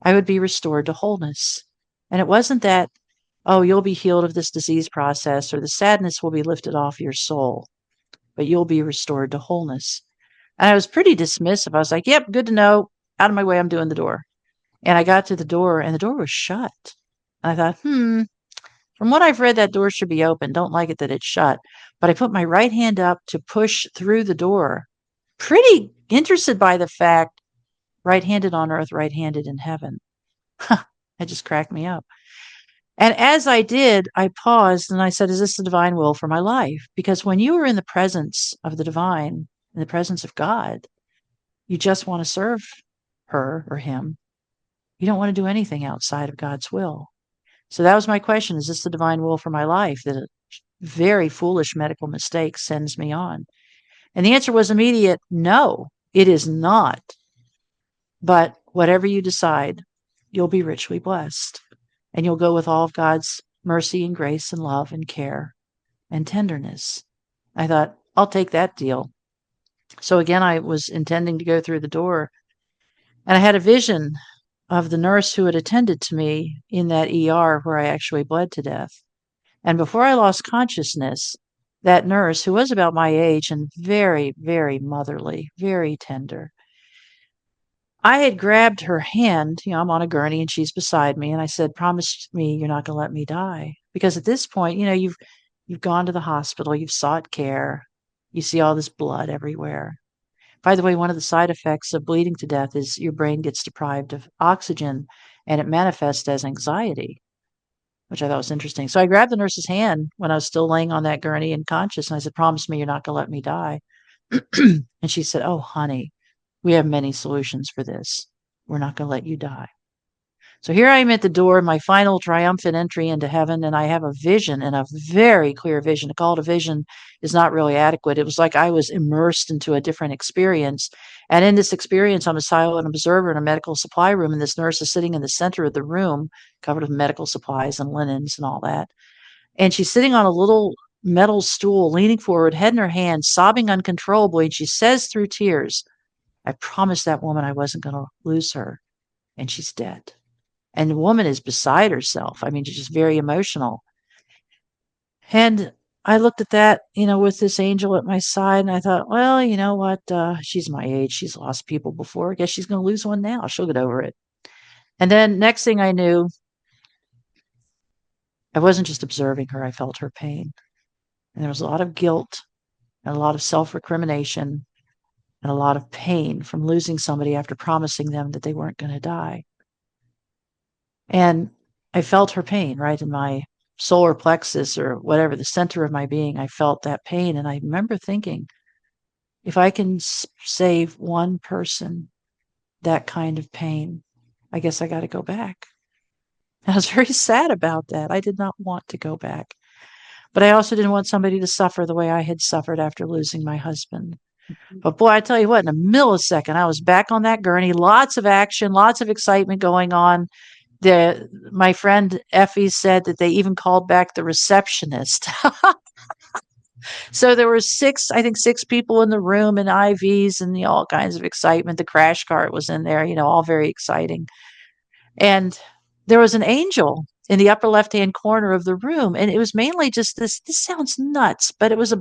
I would be restored to wholeness. And it wasn't that, oh, you'll be healed of this disease process or the sadness will be lifted off your soul, but you'll be restored to wholeness. And I was pretty dismissive. I was like, yep, good to know. Out of my way, I'm doing the door. And I got to the door, and the door was shut. And I thought, from what I've read, that door should be open. Don't like it that it's shut. But I put my right hand up to push through the door. Pretty interested by the fact, right-handed on earth, right-handed in heaven. That just cracked me up. And as I did, I paused and I said, is this the divine will for my life? Because when you are in the presence of the divine, in the presence of God, you just want to serve her or him. You don't want to do anything outside of God's will. So that was my question. Is this the divine will for my life that a very foolish medical mistake sends me on? And the answer was immediate. No, it is not. But whatever you decide, you'll be richly blessed. And you'll go with all of God's mercy and grace and love and care and tenderness. I thought, I'll take that deal. So again, I was intending to go through the door, and I had a vision of the nurse who had attended to me in that ER where I actually bled to death. And before I lost consciousness, that nurse, who was about my age and very, very motherly, very tender, I had grabbed her hand. I'm on a gurney and she's beside me. And I said, promise me you're not going to let me die. Because at this point, you've gone to the hospital, you've sought care, you see all this blood everywhere. By the way, one of the side effects of bleeding to death is your brain gets deprived of oxygen and it manifests as anxiety, which I thought was interesting. So I grabbed the nurse's hand when I was still laying on that gurney and conscious, and I said, promise me you're not going to let me die. And she said, oh, honey, we have many solutions for this. We're not going to let you die. So here I am at the door, my final triumphant entry into heaven, and I have a vision, and a very clear vision. To call it a vision is not really adequate. It was like I was immersed into a different experience. And in this experience, I'm a silent observer in a medical supply room, and this nurse is sitting in the center of the room, covered with medical supplies and linens and all that. And she's sitting on a little metal stool, leaning forward, head in her hands, sobbing uncontrollably. And she says through tears, I promised that woman I wasn't going to lose her, and she's dead. And the woman is beside herself. I mean, she's just very emotional. And I looked at that, with this angel at my side, and I thought, well, you know what? She's my age. She's lost people before. I guess she's going to lose one now. She'll get over it. And then next thing I knew, I wasn't just observing her. I felt her pain. And there was a lot of guilt and a lot of self-recrimination and a lot of pain from losing somebody after promising them that they weren't going to die. And I felt her pain right in my solar plexus or whatever, the center of my being. I felt that pain. And I remember thinking, if I can save one person that kind of pain, I guess I got to go back. And I was very sad about that. I did not want to go back. But I also didn't want somebody to suffer the way I had suffered after losing my husband. But boy, I tell you what, in a millisecond, I was back on that gurney, lots of action, lots of excitement going on. My friend Effie said that they even called back the receptionist. So there were six people in the room and IVs and all kinds of excitement. The crash cart was in there, all very exciting. And there was an angel in the upper left-hand corner of the room. And it was mainly just this sounds nuts, but it was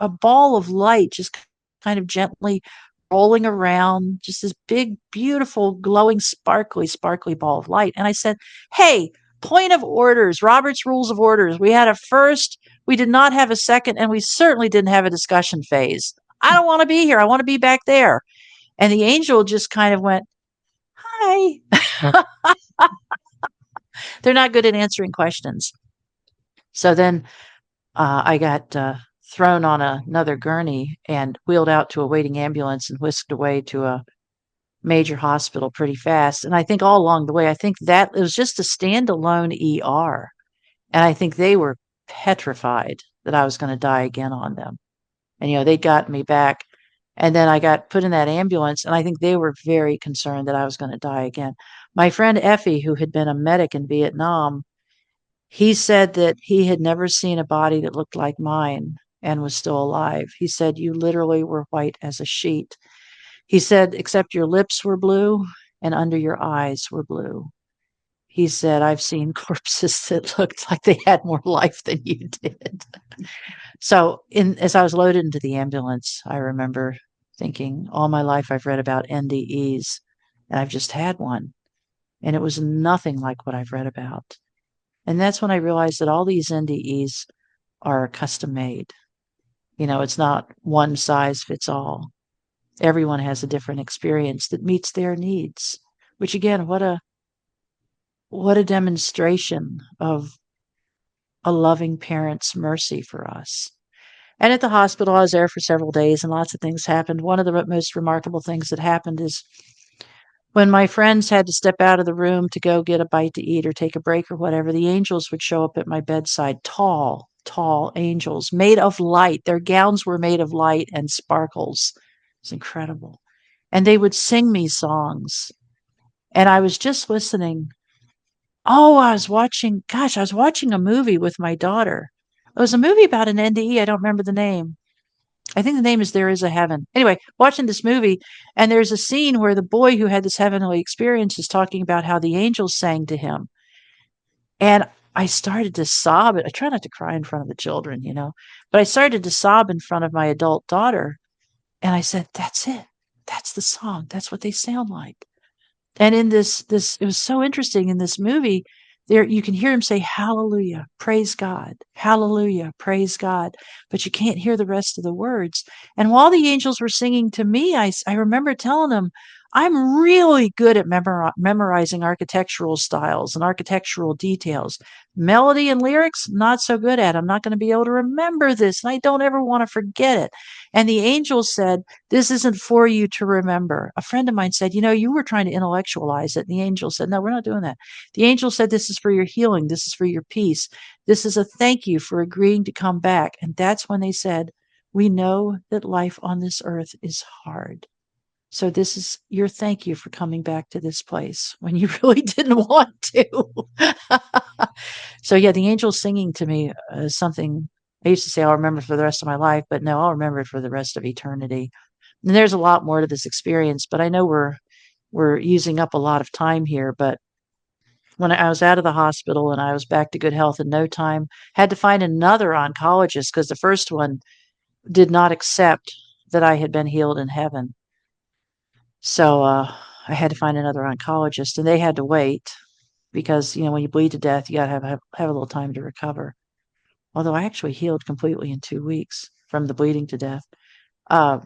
a ball of light just kind of gently rolling around, just this big, beautiful, glowing, sparkly ball of light. And I said, hey, point of orders, Robert's Rules of Orders. We had a first, we did not have a second, and we certainly didn't have a discussion phase. I don't want to be here. I want to be back there. And the angel just kind of went, hi. They're not good at answering questions. So then I got thrown on another gurney and wheeled out to a waiting ambulance and whisked away to a major hospital pretty fast. And I think all along the way, I think that it was just a standalone ER. And I think they were petrified that I was going to die again on them. And, they got me back. And then I got put in that ambulance. And I think they were very concerned that I was going to die again. My friend Effie, who had been a medic in Vietnam, he said that he had never seen a body that looked like mine and was still alive. He said, "You literally were white as a sheet." He said, "Except your lips were blue and under your eyes were blue." He said, "I've seen corpses that looked like they had more life than you did." So, as I was loaded into the ambulance, I remember thinking, all my life I've read about NDEs, and I've just had one, and it was nothing like what I've read about. And that's when I realized that all these NDEs are custom made. It's not one size fits all. Everyone has a different experience that meets their needs, which again, what a demonstration of a loving parent's mercy for us. And at the hospital, I was there for several days and lots of things happened. One of the most remarkable things that happened is when my friends had to step out of the room to go get a bite to eat or take a break or whatever, the angels would show up at my bedside, tall, tall angels made of light. Their gowns were made of light and sparkles. It's incredible. And they would sing me songs. And I was just listening. Oh, I was watching a movie with my daughter. It was a movie about an NDE. I don't remember the name. I think the name is There Is a Heaven. Anyway, watching this movie, and there's a scene where the boy who had this heavenly experience is talking about how the angels sang to him. And I started to sob. I try not to cry in front of the children, but I started to sob in front of my adult daughter. And I said, "That's it. That's the song. That's what they sound like." And in this, it was so interesting in this movie, there you can hear him say, "Hallelujah, praise God, hallelujah, praise God," but you can't hear the rest of the words. And while the angels were singing to me, I remember telling them, "I'm really good at memorizing architectural styles and architectural details. Melody and lyrics, not so good at. I'm not going to be able to remember this, and I don't ever want to forget it." And the angels said, "This isn't for you to remember." A friend of mine said, "You were trying to intellectualize it." And the angel said, "No, we're not doing that." The angel said, "This is for your healing. This is for your peace. This is a thank you for agreeing to come back." And that's when they said, "We know that life on this earth is hard. So this is your thank you for coming back to this place when you really didn't want to." So yeah, the angel singing to me is something I used to say I'll remember for the rest of my life, but no, I'll remember it for the rest of eternity. And there's a lot more to this experience, but I know we're using up a lot of time here. But when I was out of the hospital and I was back to good health in no time, had to find another oncologist because the first one did not accept that I had been healed in heaven. So I had to find another oncologist, and they had to wait because when you bleed to death, you got to have a little time to recover. Although I actually healed completely in 2 weeks from the bleeding to death. Uh,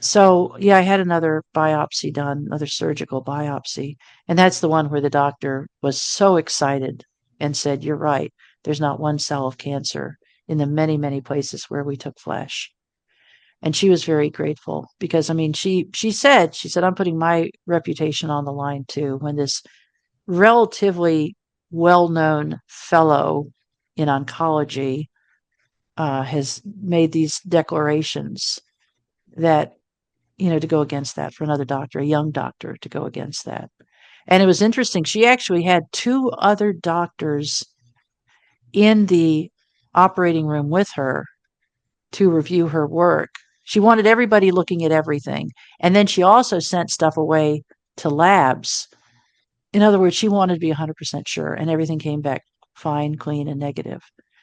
So, yeah, I had another biopsy done, another surgical biopsy, and that's the one where the doctor was so excited and said, "You're right. There's not one cell of cancer in the many, many places where we took flesh." And she was very grateful because, I mean, she said, "I'm putting my reputation on the line too." When this relatively well-known fellow in oncology has made these declarations that to go against that for another doctor, a young doctor to go against that. And it was interesting. She actually had two other doctors in the operating room with her to review her work. She wanted everybody looking at everything. And then she also sent stuff away to labs. In other words, she wanted to be 100% sure, and everything came back fine, clean, and negative.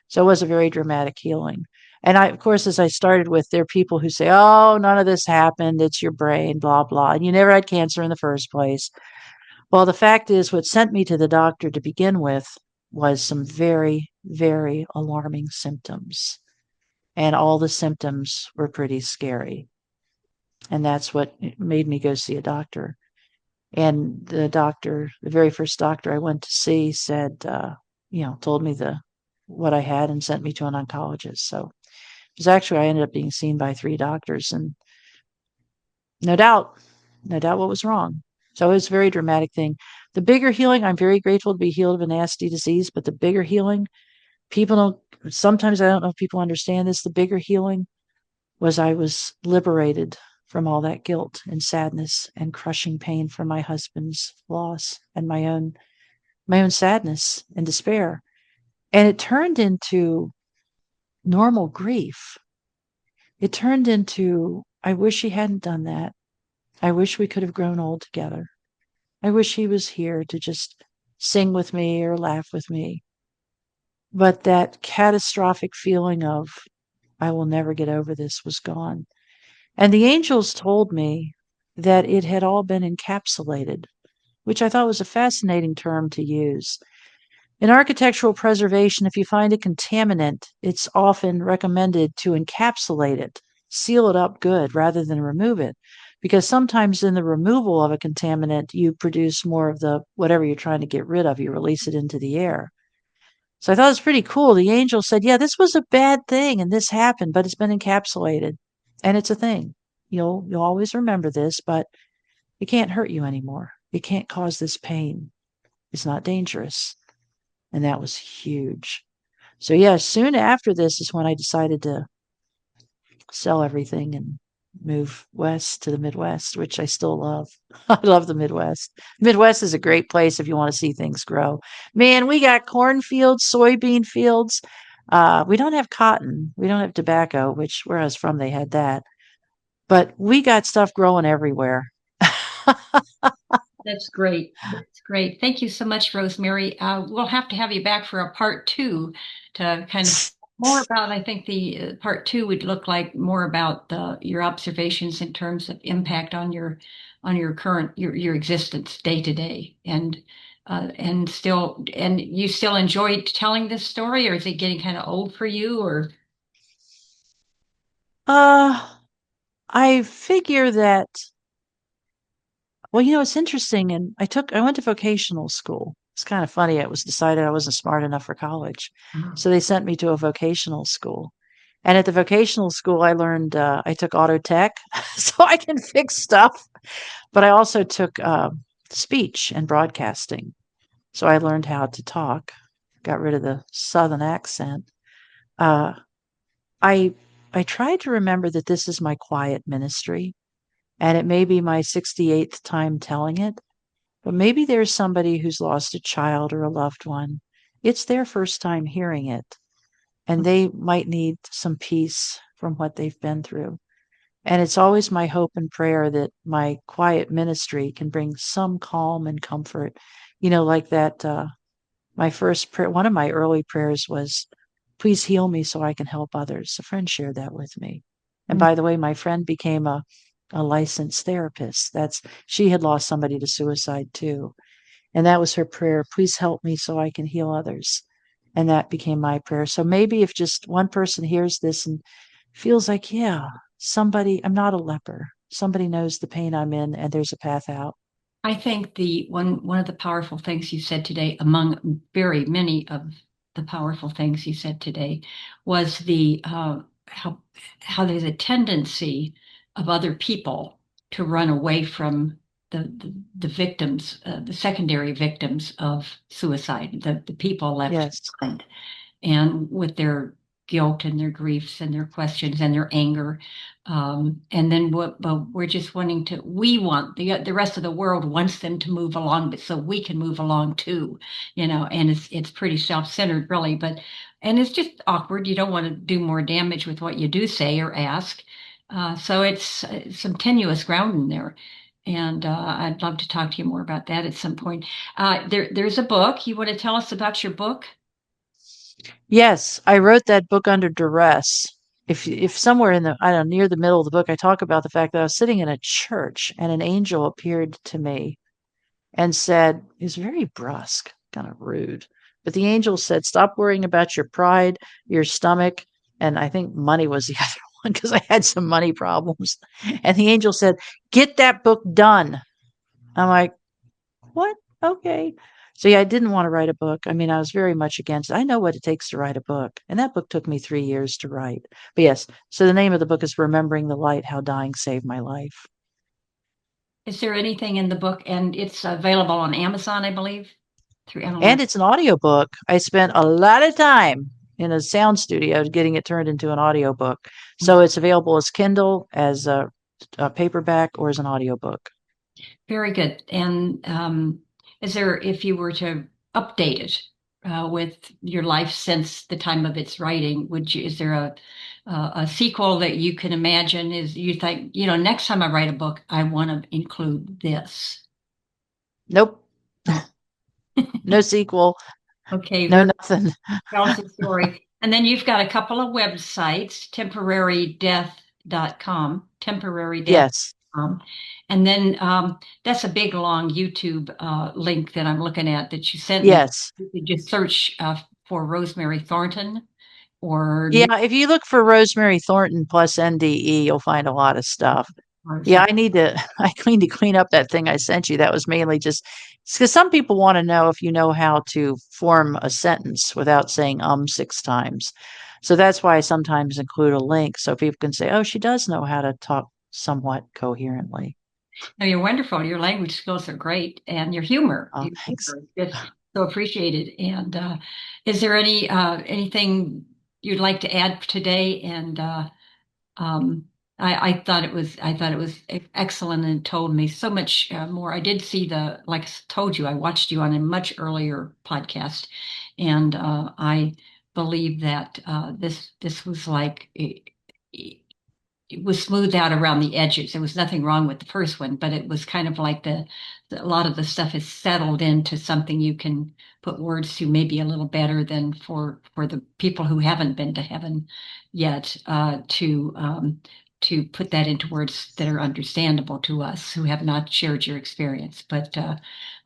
So it was a very dramatic healing. And of course, as I started with, there are people who say, "Oh, none of this happened. It's your brain, blah, blah. And you never had cancer in the first place." Well, the fact is, what sent me to the doctor to begin with was some very, very alarming symptoms. And all the symptoms were pretty scary. And that's what made me go see a doctor. And the very first doctor I went to see said, told me what I had and sent me to an oncologist. So it was actually, I ended up being seen by three doctors. And no doubt no doubt what was wrong. So it's a very dramatic thing. The bigger healing, I'm very grateful to be healed of a nasty disease, but the bigger healing, people don't, sometimes I don't know if people understand this. The bigger healing was I was liberated from all that guilt and sadness and crushing pain from my husband's loss and my own sadness and despair. And it turned into normal grief. It turned into, I wish he hadn't done that. I wish we could have grown old together. I wish he was here to just sing with me or laugh with me. But that catastrophic feeling of, I will never get over this was gone. And the angels told me that it had all been encapsulated, which I thought was a fascinating term to use. In architectural preservation, if you find a contaminant, it's often recommended to encapsulate it, seal it up good rather than remove it. Because sometimes in the removal of a contaminant, you produce more of the whatever you're trying to get rid of, you release it into the air. So I thought it was pretty cool. The angel said, yeah, this was a bad thing and this happened, but it's been encapsulated. And it's a thing. You'll always remember this, but it can't hurt you anymore. It can't cause this pain. It's not dangerous. And that was huge. So yeah, soon after this is when I decided to sell everything and move west to the Midwest, which I still love. I love the Midwest. Midwest is a great place if you want to see things grow. Man, we got cornfields, soybean fields. We don't have cotton. We don't have tobacco, which where I was from, they had that. But we got stuff growing everywhere. That's great. That's great. Thank you so much, Rosemary. We'll have to have you back for a part two to kind of more about, I think the part two would look like more about your observations in terms of impact on your current your existence day to day. And you still enjoy telling this story, or is it getting kind of old for you or Uh, I figure that, well, it's interesting. And I went to vocational school. It's kind of funny. It was decided I wasn't smart enough for college. So they sent me to a vocational school. And at the vocational school, I learned, I took auto tech so I can fix stuff. But I also took speech and broadcasting. So I learned how to talk, got rid of the Southern accent. Uh, I, I tried to remember that this is my quiet ministry. And it may be my 68th time telling it, but maybe there's somebody who's lost a child or a loved one. It's their first time hearing it, and they might need some peace from what they've been through. And it's always my hope and prayer that my quiet ministry can bring some calm and comfort. Like that, my first prayer, one of my early prayers was, please heal me so I can help others. A friend shared that with me. And by the way, my friend became a licensed therapist. She had lost somebody to suicide too. And that was her prayer. Please help me so I can heal others. And that became my prayer. So maybe if just one person hears this and feels like, yeah, I'm not a leper. Somebody knows the pain I'm in and there's a path out. I think the one of the powerful things you said today, among very many of the powerful things you said today, was the how there's a tendency of other people to run away from the victims, the secondary victims of suicide, the people left Yes. behind and with their guilt and their griefs and their questions and their anger. And then but we're just we want the rest of the world wants them to move along, but so we can move along too, and it's pretty self-centered really, and it's just awkward. You don't want to do more damage with what you do say or ask. So it's some tenuous ground in there. And I'd love to talk to you more about that at some point. There's a book. You want to tell us about your book? Yes, I wrote that book under duress. If somewhere in I don't know, near the middle of the book, I talk about the fact that I was sitting in a church and an angel appeared to me and said, he was very brusque, kind of rude. But the angel said, stop worrying about your pride, your stomach. And I think money was the other one because I had some money problems. And the angel said, get that book done. I'm like, what? Okay. So yeah, I didn't want to write a book. I mean, I was very much against it. I know what it takes to write a book. And that book took me 3 years to write. But yes, so the name of the book is Remembering the Light, How Dying Saved My Life. Is there anything in the book, and it's available on Amazon, I believe, through And Amazon. it's an audiobook. I spent a lot of time in a sound studio getting it turned into an audiobook. So it's available as Kindle, as a paperback, or as an audiobook. Very good. And is there, if you were to update it with your life since the time of its writing, is there a sequel that you can imagine? Is you think, next time I write a book, I want to include this? Nope, No. no sequel, Okay, no very nothing. tells the story. And then you've got a couple of websites, temporarydeath.com, Yes, temporarydeath.com. And then that's a big, long YouTube link that I'm looking at that you sent me. yes. You could just search for Rosemary Thornton or Yeah, if you look for Rosemary Thornton plus NDE, you'll find a lot of stuff. or Yeah, something. I need to I need to clean up that thing I sent you. That was mainly just because some people want to know if you know how to form a sentence without saying six times. So that's why I sometimes include a link so people can say, "Oh, she does know how to talk somewhat coherently." No, you're wonderful. Your language skills are great, and your Thanks. humor is just so appreciated. And is there anything you'd like to add today? And Um, I thought it was excellent and told me so much more. I did see like I told you, I watched you on a much earlier podcast, and I believe that this was like it was smoothed out around the edges. There was nothing wrong with the first one, but it was kind of like a lot of the stuff is settled into something you can put words to maybe a little better than for the people who haven't been to heaven yet to put that into words that are understandable to us who have not shared your experience. But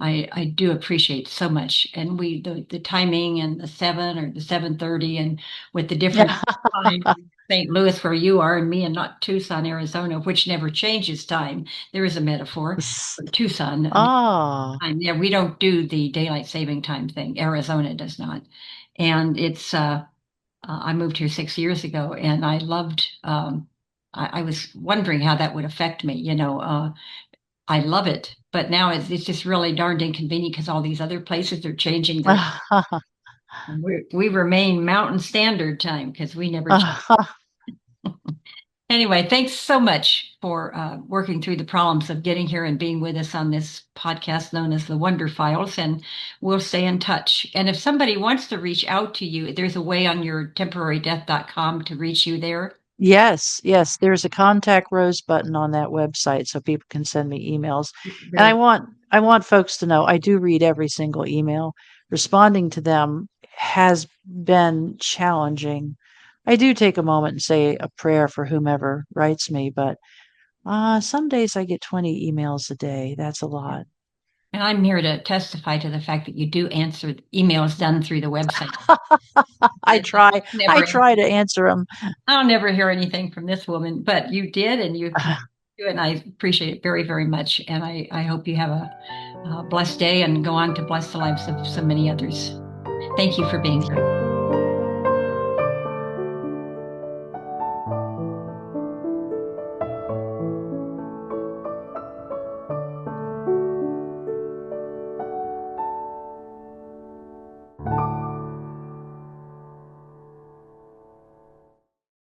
I do appreciate so much, and the timing and the 7 or the 7:30 and with the different time St. Louis, where you are, and me, and not Tucson, Arizona, which never changes time. There is a metaphor. But Tucson, Ah, time. Yeah, we don't do the daylight saving time thing. Arizona does not. And I moved here 6 years ago, and I loved. I was wondering how that would affect me. I love it, but now it's just really darned inconvenient because all these other places are changing their. We remain Mountain Standard Time because we never change. Anyway, thanks so much for working through the problems of getting here and being with us on this podcast known as the Wonder Files, and we'll stay in touch. And if somebody wants to reach out to you, there's a way on your temporarydeath.com to reach you there. Yes, yes, there's a contact Rose button on that website so people can send me emails. And Very, I want folks to know I do read every single email. Responding to them has been challenging. I do take a moment and say a prayer for whomever writes me, but some days I get 20 emails a day. That's a lot. and I'm here to testify to the fact that you do answer emails done through the website. And I never, try to answer them. I'll never hear anything from this woman, but you did, and you continue, and I appreciate it very, very much. And I hope you have a blessed day and go on to bless the lives of so many others. Thank you for being here.